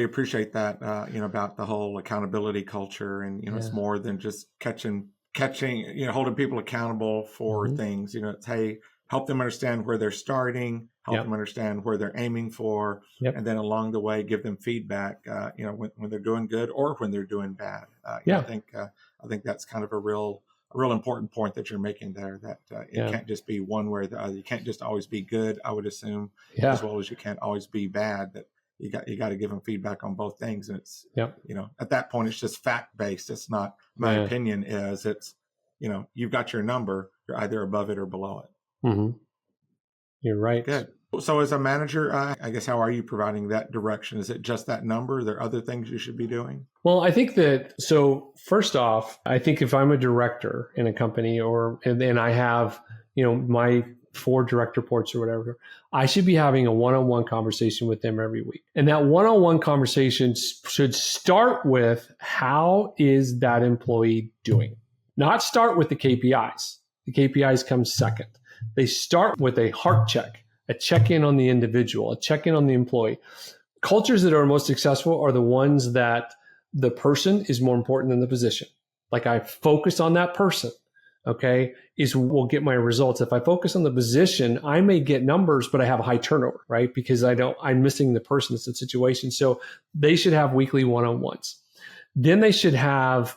appreciate that, you know, about the whole accountability culture. And, you know, it's more than just catching, you know, holding people accountable for things. You know, it's, hey, help them understand where they're starting, help them understand where they're aiming for, and then along the way, give them feedback, you know, when they're doing good or when they're doing bad. You know, I think that's kind of a real important point that you're making there, that it can't just be one way or the other. You can't just always be good, I would assume, as well as you can't always be bad. That you got to give them feedback on both things. And it's, you know, at that point, it's just fact-based. It's not, my opinion is, it's, you know, you've got your number, you're either above it or below it. Mm-hmm. You're right. Good. So as a manager, I guess, how are you providing that direction? Is it just that number? Are there other things you should be doing? Well, I think that, so first off, I think if I'm a director in a company, and I have, you know, my 4 direct reports or whatever, I should be having a one-on-one conversation with them every week. And that one-on-one conversation should start with, how is that employee doing? Not start with the KPIs. The KPIs come second. They start with a heart check, a check-in on the individual, a check-in on the employee. Cultures that are most successful are the ones that the person is more important than the position. Like, I focus on that person, okay, will get my results. If I focus on the position, I may get numbers, but I have a high turnover, right? Because I'm missing the person. It's the situation. So they should have weekly one-on-ones. Then they should have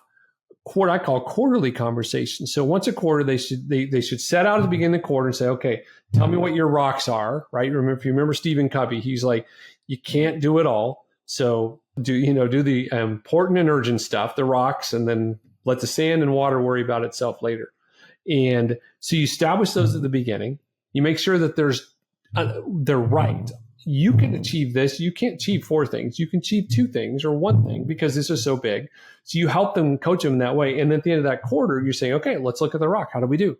what I call quarterly conversations. So once a quarter, they should set out at the beginning of the quarter and say, okay, tell me what your rocks are, right? If you remember Stephen Covey, he's like, you can't do it all. So do the important and urgent stuff, the rocks, and then let the sand and water worry about itself later. And so you establish those at the beginning. You make sure that they're right. You can achieve this. You can't achieve 4 things. You can achieve 2 things or 1 thing because this is so big. So you help them, coach them in that way. And then at the end of that quarter, you're saying, okay, let's look at the rock. How did we do?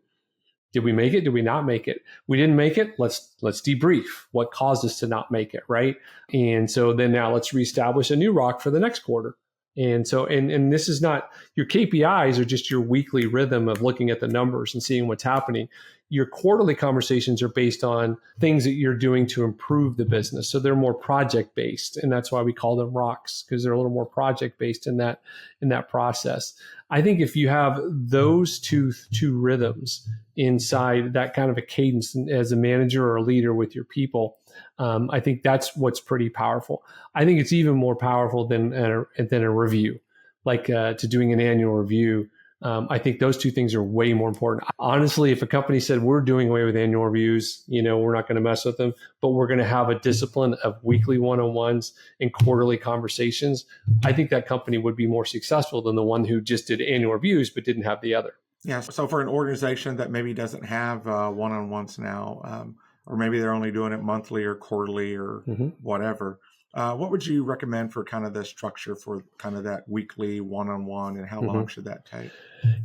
Did we make it? Did we not make it? We didn't make it. Let's debrief. What caused us to not make it, right? And so then now let's reestablish a new rock for the next quarter. And so, and this is not, your KPIs are just your weekly rhythm of looking at the numbers and seeing what's happening. Your quarterly conversations are based on things that you're doing to improve the business. So they're more project based. And that's why we call them rocks, because they're a little more project based in that process. I think if you have those two rhythms inside that kind of a cadence as a manager or a leader with your people, I think that's what's pretty powerful. I think it's even more powerful than a review, like to doing an annual review. I think those 2 things are way more important. Honestly, if a company said we're doing away with annual reviews, we're not going to mess with them, but we're going to have a discipline of weekly one-on-ones and quarterly conversations, I think that company would be more successful than the one who just did annual reviews but didn't have the other. Yeah. So for an organization that maybe doesn't have one-on-ones now, or maybe they're only doing it monthly or quarterly or whatever, what would you recommend for kind of the structure for kind of that weekly one-on-one, and how long should that take?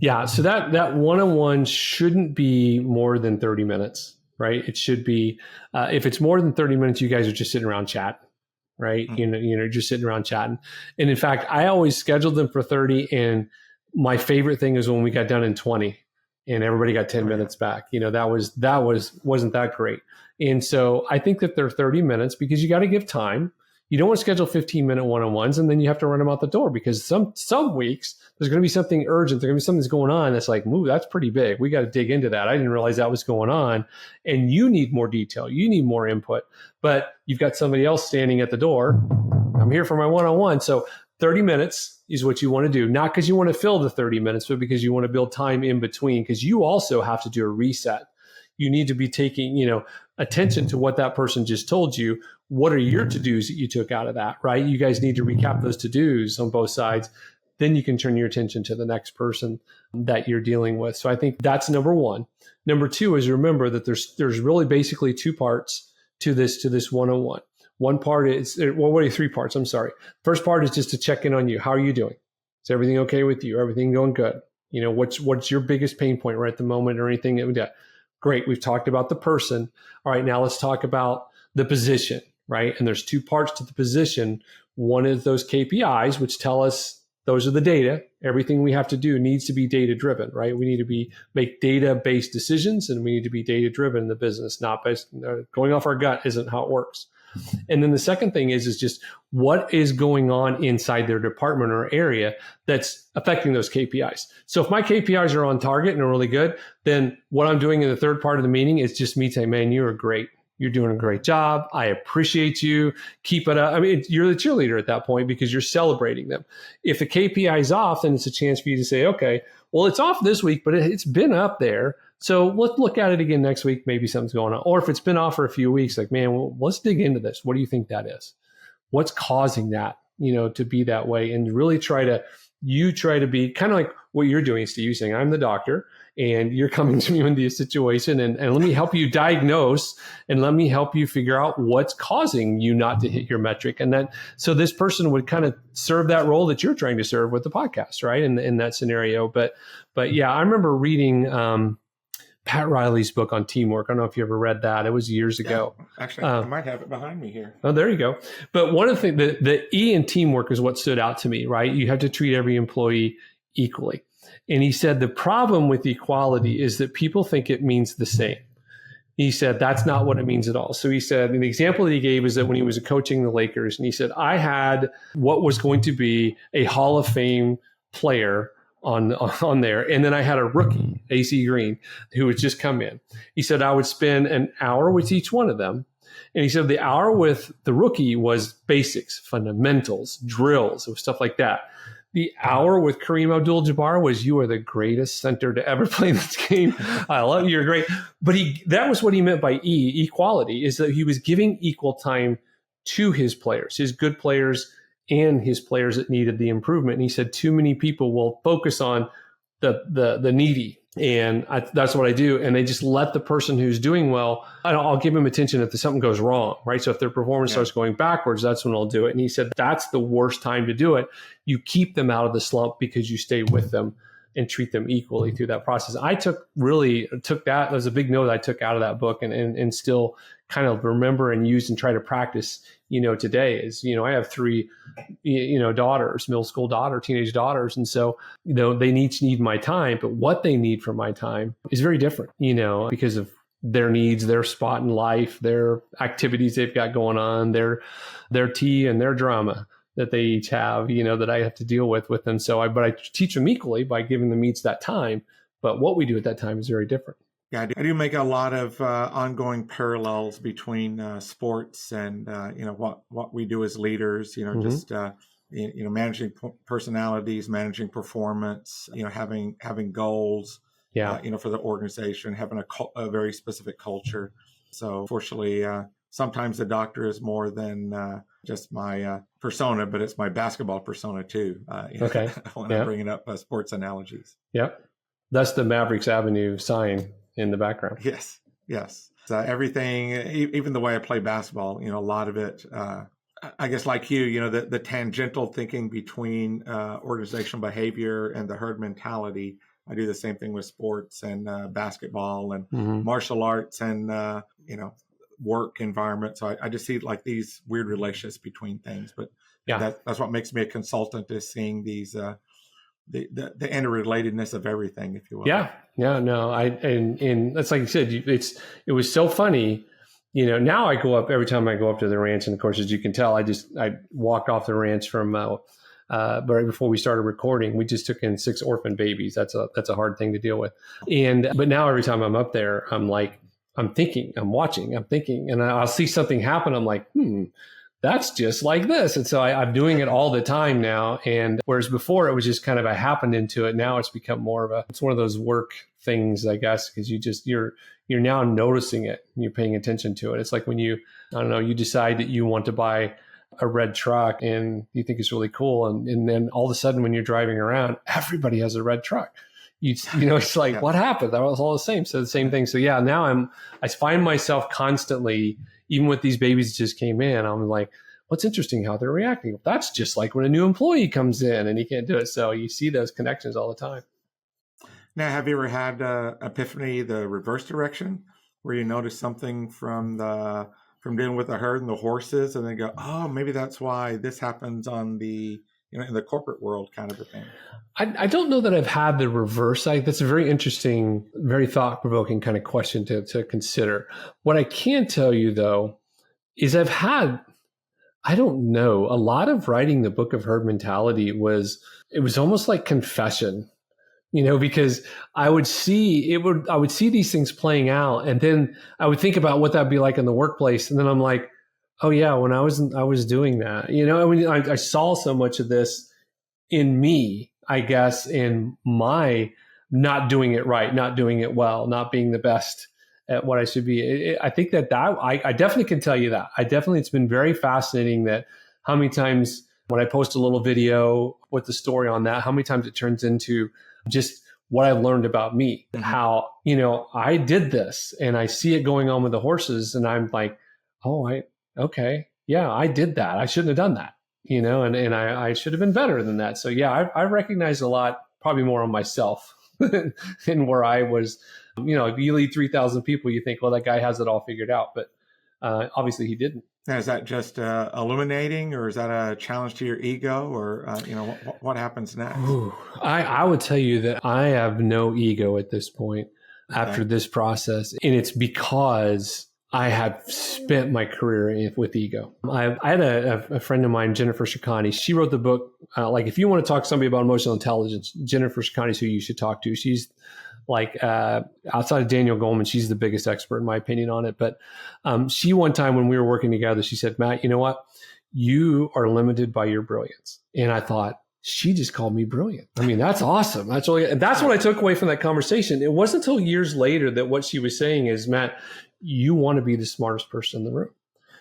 Yeah. So that one-on-one shouldn't be more than 30 minutes, right? It should be, if it's more than 30 minutes, you guys are just sitting around chatting, right? Just sitting around chatting. And in fact, I always scheduled them for 30. And my favorite thing is when we got done in 20 and everybody got 10 minutes back. Wasn't that great. And so I think that they're 30 minutes because you got to give time. You don't want to schedule 15-minute one-on-ones and then you have to run them out the door, because some weeks there's going to be something urgent. There's going to be something that's going on that's like, ooh, that's pretty big. We got to dig into that. I didn't realize that was going on. And you need more detail. You need more input. But you've got somebody else standing at the door. I'm here for my one-on-one. So 30 minutes is what you want to do, not because you want to fill the 30 minutes, but because you want to build time in between, because you also have to do a reset. You need to be taking, attention to what that person just told you. What are your to-dos that you took out of that, right? You guys need to recap those to-dos on both sides. Then you can turn your attention to the next person that you're dealing with. So I think that's number 1. Number 2 is remember that there's really basically 2 parts to this one-on-one. One part is, 3 parts. I'm sorry. First part is just to check in on you. How are you doing? Is everything okay with you? Everything going good? What's your biggest pain point right at the moment, or anything that we do? Great. We've talked about the person. All right. Now let's talk about the position, right? And there's 2 parts to the position. One is those KPIs, which tell us those are the data. Everything we have to do needs to be data driven, right? We need to make data-based decisions, and we need to be data driven in the business, not based, going off our gut isn't how it works. And then the second thing is just what is going on inside their department or area that's affecting those KPIs. So if my KPIs are on target and are really good, then what I'm doing in the third part of the meeting is just me saying, man, you are great. You're doing a great job. I appreciate you. Keep it up. I mean, you're the cheerleader at that point because you're celebrating them. If the KPI is off, then it's a chance for you to say, okay, well, it's off this week, but it's been up there. So let's look at it again next week. Maybe something's going on. Or if it's been off for a few weeks, like, man, well, let's dig into this. What do you think that is? What's causing that, to be that way? And really try to be kind of like what you're doing, Steve. You're saying, I'm the doctor and you're coming to me into a situation and let me help you diagnose and let me help you figure out what's causing you not to hit your metric. And then, so this person would kind of serve that role that you're trying to serve with the podcast, right? In that scenario. But yeah, I remember reading, Pat Riley's book on teamwork. I don't know if you ever read that. It was years ago. Actually, I might have it behind me here. Oh, there you go. But one of the things, the E in teamwork is what stood out to me, right? You have to treat every employee equally. And he said, the problem with equality is that people think it means the same. He said, that's not what it means at all. So he said, and the example that he gave is that when he was coaching the Lakers, and he said, I had what was going to be a Hall of Fame player on there. And then I had a rookie, AC Green, who had just come in. He said, I would spend an hour with each one of them. And he said the hour with the rookie was basics, fundamentals, drills, stuff like that. The hour with Kareem Abdul-Jabbar was, you are the greatest center to ever play this game. I love you. You're great. But that was what he meant by equality, is that he was giving equal time to his players, his good players and his players that needed the improvement. And he said, too many people will focus on the needy. And that's what I do. And they just let the person who's doing well, I'll give them attention if something goes wrong, right? So if their performance starts going backwards, that's when I'll do it. And he said, that's the worst time to do it. You keep them out of the slump because you stay with them and treat them equally through that process. I took that was a big note I took out of that book and still kind of remember and use and try to practice, today is, I have 3, daughters, middle school teenage daughters. And so, they each need my time, but what they need from my time is very different, because of their needs, their spot in life, their activities they've got going on, their tea and their drama that they each have, that I have to deal with them. So but I teach them equally by giving them each that time. But what we do at that time is very different. Yeah, I do make a lot of ongoing parallels between sports and what we do as leaders. Just managing personalities, managing performance. Having goals. For the organization, having a very specific culture. So, fortunately, sometimes the doctor is more than just my persona, but it's my basketball persona too. Okay. When I'm bringing up sports analogies. Yep, that's the Mavericks Avenue sign in the background. Yes. So everything, even the way I play basketball, a lot of it, I guess like you, the tangential thinking between organizational behavior and the herd mentality. I do the same thing with sports and basketball and martial arts and, work environment. So I just see like these weird relationships between things, but that's what makes me a consultant, is seeing these, the interrelatedness of everything, if you will. No, and that's like you said, it was so funny. Now I go up every time I go up to the ranch, and of course, as you can tell, I walked off the ranch from but right before we started recording. We just took in 6 orphan babies. That's a hard thing to deal with. But now every time I'm up there, I'm thinking, I'm watching, I'm thinking, and I'll see something happen. I'm like, that's just like this. And so I'm doing it all the time now. And whereas before it was just kind of I happened into it. Now it's become more of it's one of those work things, I guess, because you're now noticing it and you're paying attention to it. It's like when you decide that you want to buy a red truck and you think it's really cool. And then all of a sudden when you're driving around, everybody has a red truck. It's like, what happened? That was all the same. So the same thing. So now I find myself constantly, even with these babies that just came in, I'm like, what's interesting how they're reacting? That's just like when a new employee comes in and he can't do it. So you see those connections all the time. Now, have you ever had epiphany, the reverse direction, where you notice something from dealing with the herd and the horses, and then go, oh, maybe that's why this happens on the, in the corporate world, kind of a thing? I don't know that I've had the reverse. That's a very interesting, very thought-provoking kind of question to consider. What I can tell you, though, is I've had, I don't know, a lot of writing the book of herd mentality was almost like confession, because I would see these things playing out, and then I would think about what that'd be like in the workplace, and then I'm like, oh yeah, when I was doing that, I saw so much of this in me, I guess, in my not doing it right, not doing it well, not being the best at what I should be. I think that I definitely can tell you that. It's been very fascinating that how many times when I post a little video with the story on that, how many times it turns into just what I learned about me, how, I did this and I see it going on with the horses and I'm like, oh, okay, yeah, I did that. I shouldn't have done that, and I should have been better than that. So yeah, I recognize a lot, probably more on myself than where I was. If you lead 3,000 people, you think, well, that guy has it all figured out, but obviously he didn't. Now, is that just illuminating, or is that a challenge to your ego, or what happens next? Ooh, I would tell you that I have no ego at this point after this process, and it's because I have spent my career with ego. I had a friend of mine, Jennifer Shikani. She wrote the book, if you want to talk to somebody about emotional intelligence, Jennifer Shikani is who you should talk to. She's outside of Daniel Goleman, she's the biggest expert in my opinion on it. But she, one time when we were working together, she said, Matt, you know what? You are limited by your brilliance. And I thought, she just called me brilliant. I mean, that's awesome. That's what I took away from that conversation. It wasn't until years later that what she was saying is, Matt, you want to be the smartest person in the room.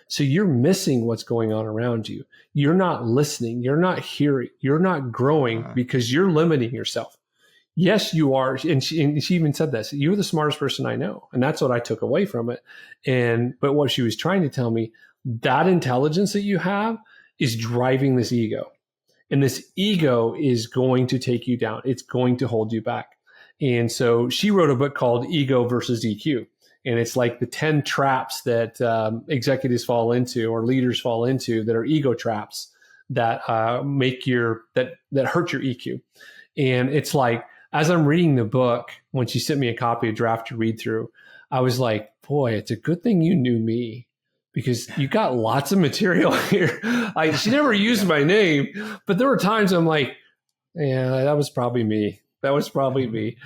So you're missing what's going on around you. You're not listening. You're not hearing. You're not growing because you're limiting yourself. Yes, you are. And she even said this, you're the smartest person I know. And that's what I took away from it. But what she was trying to tell me, that intelligence that you have is driving this ego. And this ego is going to take you down. It's going to hold you back. And so she wrote a book called Ego versus EQ. And it's like the 10 traps that executives fall into or leaders fall into that are ego traps that that hurt your EQ. And it's like, as I'm reading the book, when she sent me a copy of draft to read through, I was like, boy, it's a good thing you knew me, because you got lots of material here. She never used my name, but there were times I'm like, yeah, that was probably me. That was probably me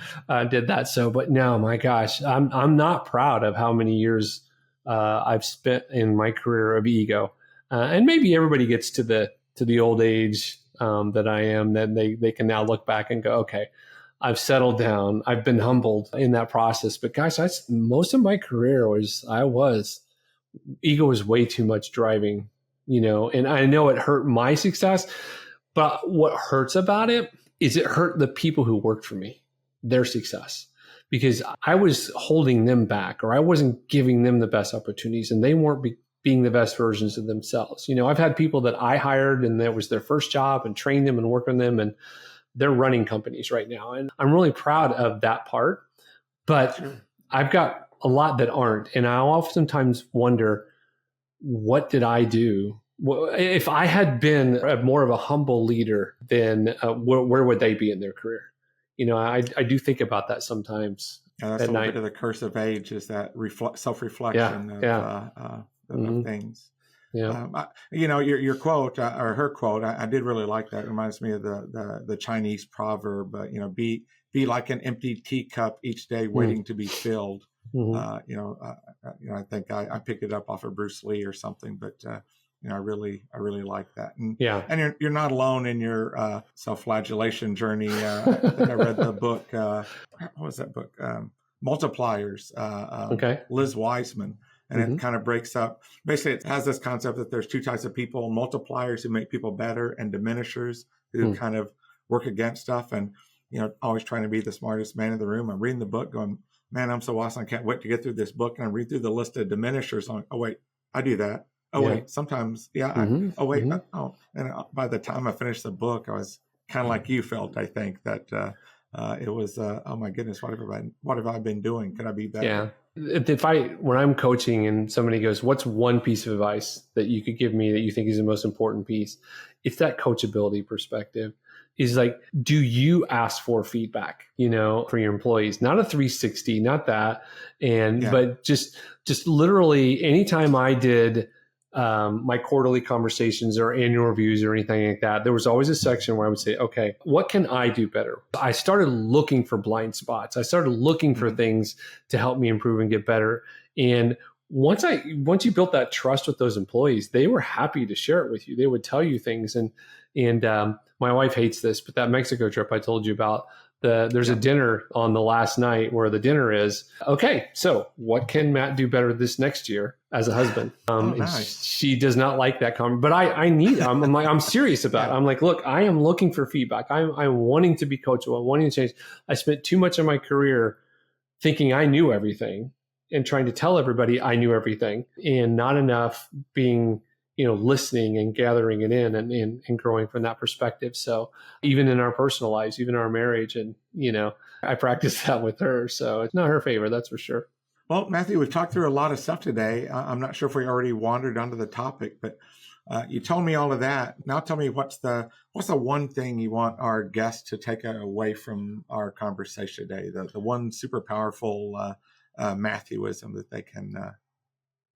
did that. So, but no, my gosh, I'm not proud of how many years I've spent in my career of ego. And maybe everybody gets to the old age that I am, that they can now look back and go, okay, I've settled down. I've been humbled in that process. But gosh, most of my career ego was way too much driving, and I know it hurt my success, but what hurts about it is it hurt the people who worked for me, their success, because I was holding them back, or I wasn't giving them the best opportunities, and they weren't being the best versions of themselves. I've had people that I hired and that was their first job and trained them and worked on them, and they're running companies right now. And I'm really proud of that part, but I've got a lot that aren't. And I oftentimes wonder, what did I do? If I had been more of a humble leader, then where would they be in their career? I do think about that sometimes. That's a little bit of the curse of age, is that self-reflection of things. Yeah. Your quote or her quote, I did really like that. It reminds me of the Chinese proverb, be like an empty teacup each day waiting to be filled. I think I picked it up off of Bruce Lee or something, but I really like that. And you're not alone in your self-flagellation journey. I think I read the book. What was that book? Multipliers. Liz Wiseman. And it kind of breaks up. Basically, it has this concept that there's two types of people: multipliers who make people better, and diminishers who kind of work against stuff. And, always trying to be the smartest man in the room. I'm reading the book going, man, I'm so awesome. I can't wait to get through this book. And I read through the list of diminishers. I'm like, oh, wait, I do that. Oh, wait, sometimes. Yeah. And by the time I finished the book, I was kind of like you felt, I think, that it was, oh my goodness, what have I been doing? Could I be better? Yeah. When I'm coaching and somebody goes, what's one piece of advice that you could give me that you think is the most important piece? It's that coachability perspective. Is like, do you ask for feedback, for your employees? Not a 360, not that. But just literally anytime I did my quarterly conversations or annual reviews or anything like that, there was always a section where I would say, okay, what can I do better? I started looking for blind spots. I started looking for things to help me improve and get better. And once you built that trust with those employees, they were happy to share it with you. They would tell you things. And my wife hates this, but that Mexico trip I told you about, there's a dinner on the last night where the dinner is, okay, so what can Matt do better this next year as a husband? Nice. She does not like that comment, but I'm serious about it. I'm like, look, I am looking for feedback. I'm wanting to be coachable. I'm wanting to change. I spent too much of my career thinking I knew everything and trying to tell everybody I knew everything, and not enough being listening and gathering it in and growing from that perspective. So even in our personal lives, even our marriage, and, I practice that with her. So it's not her favorite, that's for sure. Well, Matthew, we've talked through a lot of stuff today. I'm not sure if we already wandered onto the topic, but you told me all of that. Now tell me, what's the one thing you want our guests to take away from our conversation today? The one super powerful Matthewism that they can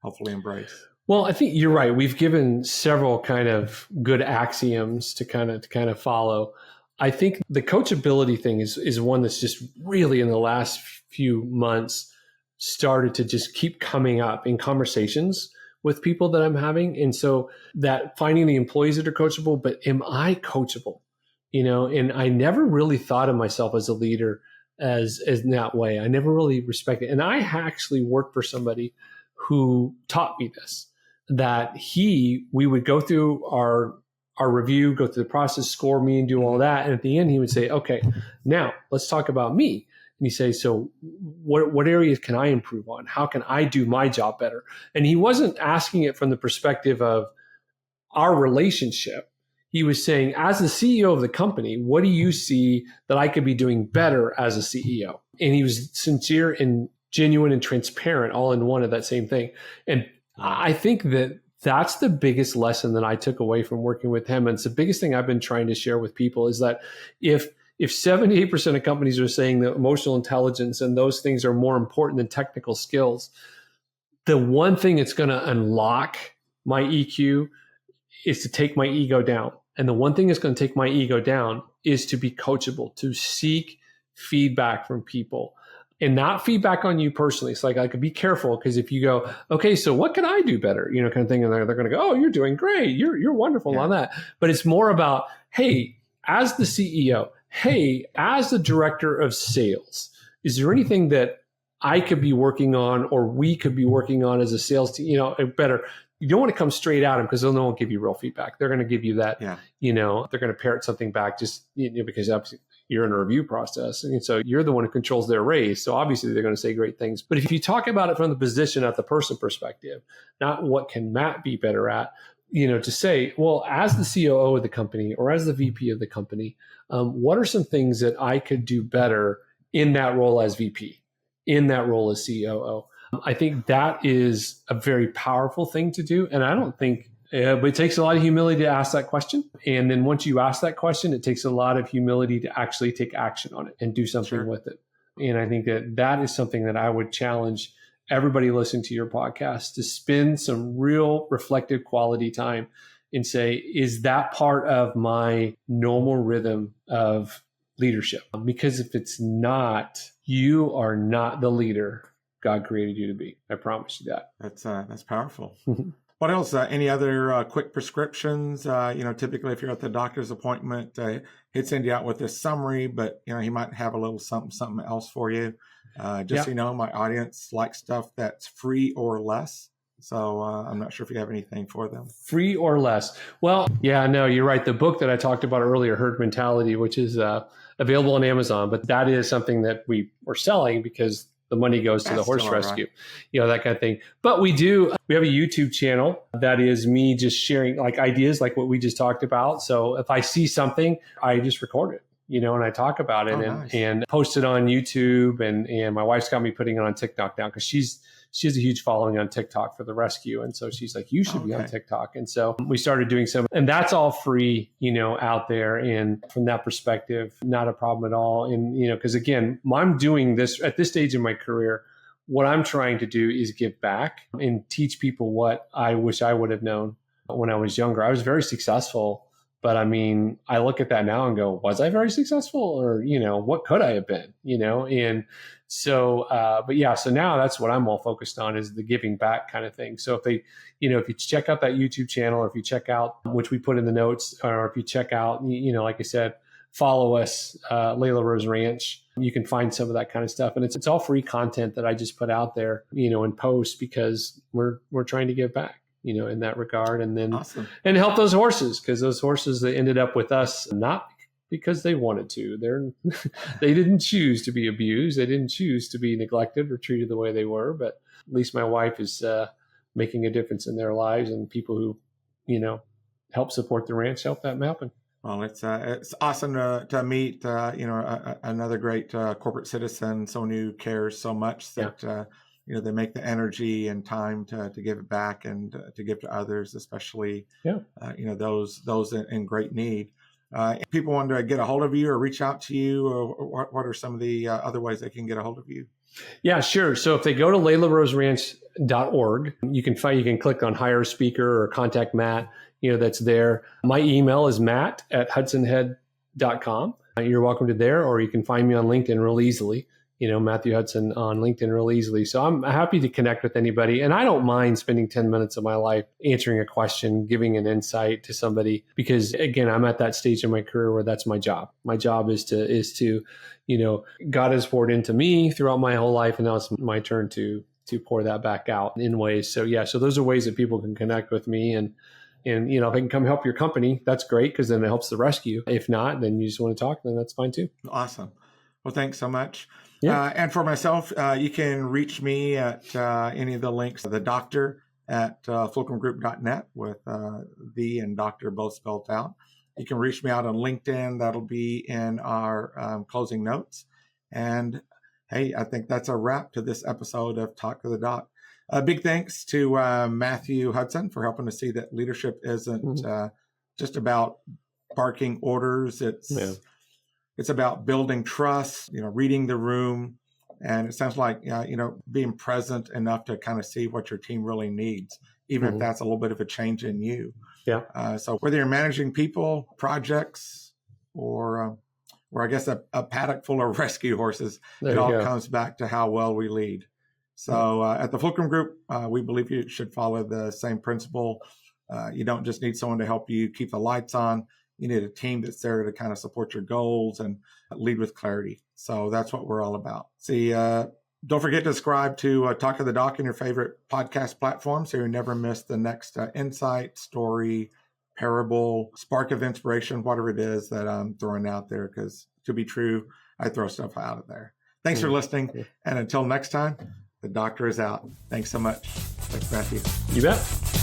hopefully embrace. Well, I think you're right. We've given several kind of good axioms to kind of follow. I think the coachability thing is one that's just really in the last few months started to just keep coming up in conversations with people that I'm having. And so that finding the employees that are coachable, but am I coachable? and I never really thought of myself as a leader as in that way. I never really respected. And I actually worked for somebody who taught me this, that we would go through our review, go through the process, score me and do all that. And at the end, he would say, okay, now let's talk about me. And he say, so what areas can I improve on? How can I do my job better? And he wasn't asking it from the perspective of our relationship. He was saying, as the CEO of the company, what do you see that I could be doing better as a CEO? And he was sincere and genuine and transparent all in one of that same thing. And I think that that's the biggest lesson that I took away from working with him. And it's the biggest thing I've been trying to share with people is that if 78% of companies are saying that emotional intelligence and those things are more important than technical skills, the one thing that's going to unlock my EQ is to take my ego down. And the one thing that's going to take my ego down is to be coachable, to seek feedback from people and not feedback on you personally. It's like, I could be careful because if you go, okay, so what can I do better? Kind of thing. And they're going to go, oh, you're doing great. You're wonderful on that. But it's more about, hey, as the CEO, hey, as the director of sales, is there anything that I could be working on or we could be working on as a sales team, better? You don't want to come straight at them because they won't give you real feedback. They're going to give you that, they're going to parrot something back just because obviously you're in a review process. And so you're the one who controls their race. So obviously they're going to say great things. But if you talk about it from the position at the person perspective, not what can Matt be better at, to say, well, as the COO of the company or as the VP of the company, what are some things that I could do better in that role as VP, in that role as COO? I think that is a very powerful thing to do. And I don't think, but it takes a lot of humility to ask that question. And then once you ask that question, it takes a lot of humility to actually take action on it and do something with it. And I think that is something that I would challenge everybody listening to your podcast to spend some real reflective quality time and say, is that part of my normal rhythm of leadership? Because if it's not, you are not the leader God created you to be. I promise you that. That's powerful. What else? Any other quick prescriptions? Typically if you're at the doctor's appointment, he'd send you out with this summary, but he might have a little something else for you. So you know, my audience likes stuff that's free or less. So I'm not sure if you have anything for them. Free or less. Well, no, you're right. The book that I talked about earlier, Herd Mentality, which is available on Amazon, but that is something that we are selling because the money goes to the horse rescue, that kind of thing. But we have a YouTube channel that is me just sharing like ideas like what we just talked about. So if I see something, I just record it, and I talk about it and post it on YouTube. And my wife's got me putting it on TikTok now because she has a huge following on TikTok for the rescue. And so she's like, you should be on TikTok. And so we started doing some, and that's all free, out there. And from that perspective, not a problem at all. And, because again, I'm doing this at this stage in my career. What I'm trying to do is give back and teach people what I wish I would have known when I was younger. I was very successful, but I mean, I look at that now and go, was I very successful? Or, what could I have been, and so, so now that's what I'm all focused on is the giving back kind of thing. So if they, if you check out that YouTube channel, or if you check out, which we put in the notes, or if you check out, like I said, follow us, Layla Rose Ranch, you can find some of that kind of stuff. And it's all free content that I just put out there, and post because we're trying to give back, in that regard. And then, and help those horses, because those horses that ended up with us, not because they wanted to. They didn't choose to be abused. They didn't choose to be neglected or treated the way they were. But at least my wife is making a difference in their lives, and people who, help support the ranch, help that happen. Well, it's awesome to meet, another great corporate citizen, someone who cares so much that, they make the energy and time to give it back and to give to others, especially, those in great need. If people want to get a hold of you or reach out to you, or what are some of the other ways they can get a hold of you? Yeah, sure. So if they go to LaylaRoseRanch.org, you can click on hire a speaker or contact Matt, that's there. My email is matt@hudsonhead.com. You're welcome to there, or you can find me on LinkedIn real easily. Matthew Hudson on LinkedIn real easily. So I'm happy to connect with anybody. And I don't mind spending 10 minutes of my life answering a question, giving an insight to somebody, because again, I'm at that stage in my career where that's my job. My job is to, God has poured into me throughout my whole life. And now it's my turn to pour that back out in ways. So yeah, so those are ways that people can connect with me. And if I can come help your company, that's great, because then it helps the rescue. If not, then you just want to talk, then that's fine too. Awesome. Well, thanks so much. Yeah. And for myself, you can reach me at any of the links. The doctor at fulcrumgroup.net with the and doctor both spelled out. You can reach me out on LinkedIn. That'll be in our closing notes. And hey, I think that's a wrap to this episode of Talk to the Doc. Big thanks to Matthew Hudson for helping us see that leadership isn't just about barking orders. It's about building trust, reading the room. And it sounds like, being present enough to kind of see what your team really needs, even if that's a little bit of a change in you. Yeah. So whether you're managing people, projects, or I guess a paddock full of rescue horses, it all comes back to how well we lead. So at the Fulcrum Group, we believe you should follow the same principle. You don't just need someone to help you keep the lights on. You need a team that's there to kind of support your goals and lead with clarity. So that's what we're all about. See, don't forget to subscribe to Talk to the Doc in your favorite podcast platform so you never miss the next insight, story, parable, spark of inspiration, whatever it is that I'm throwing out there, because to be true, I throw stuff out of there. Thanks for listening. And until next time, the doctor is out. Thanks so much. Thanks, Matthew. You bet.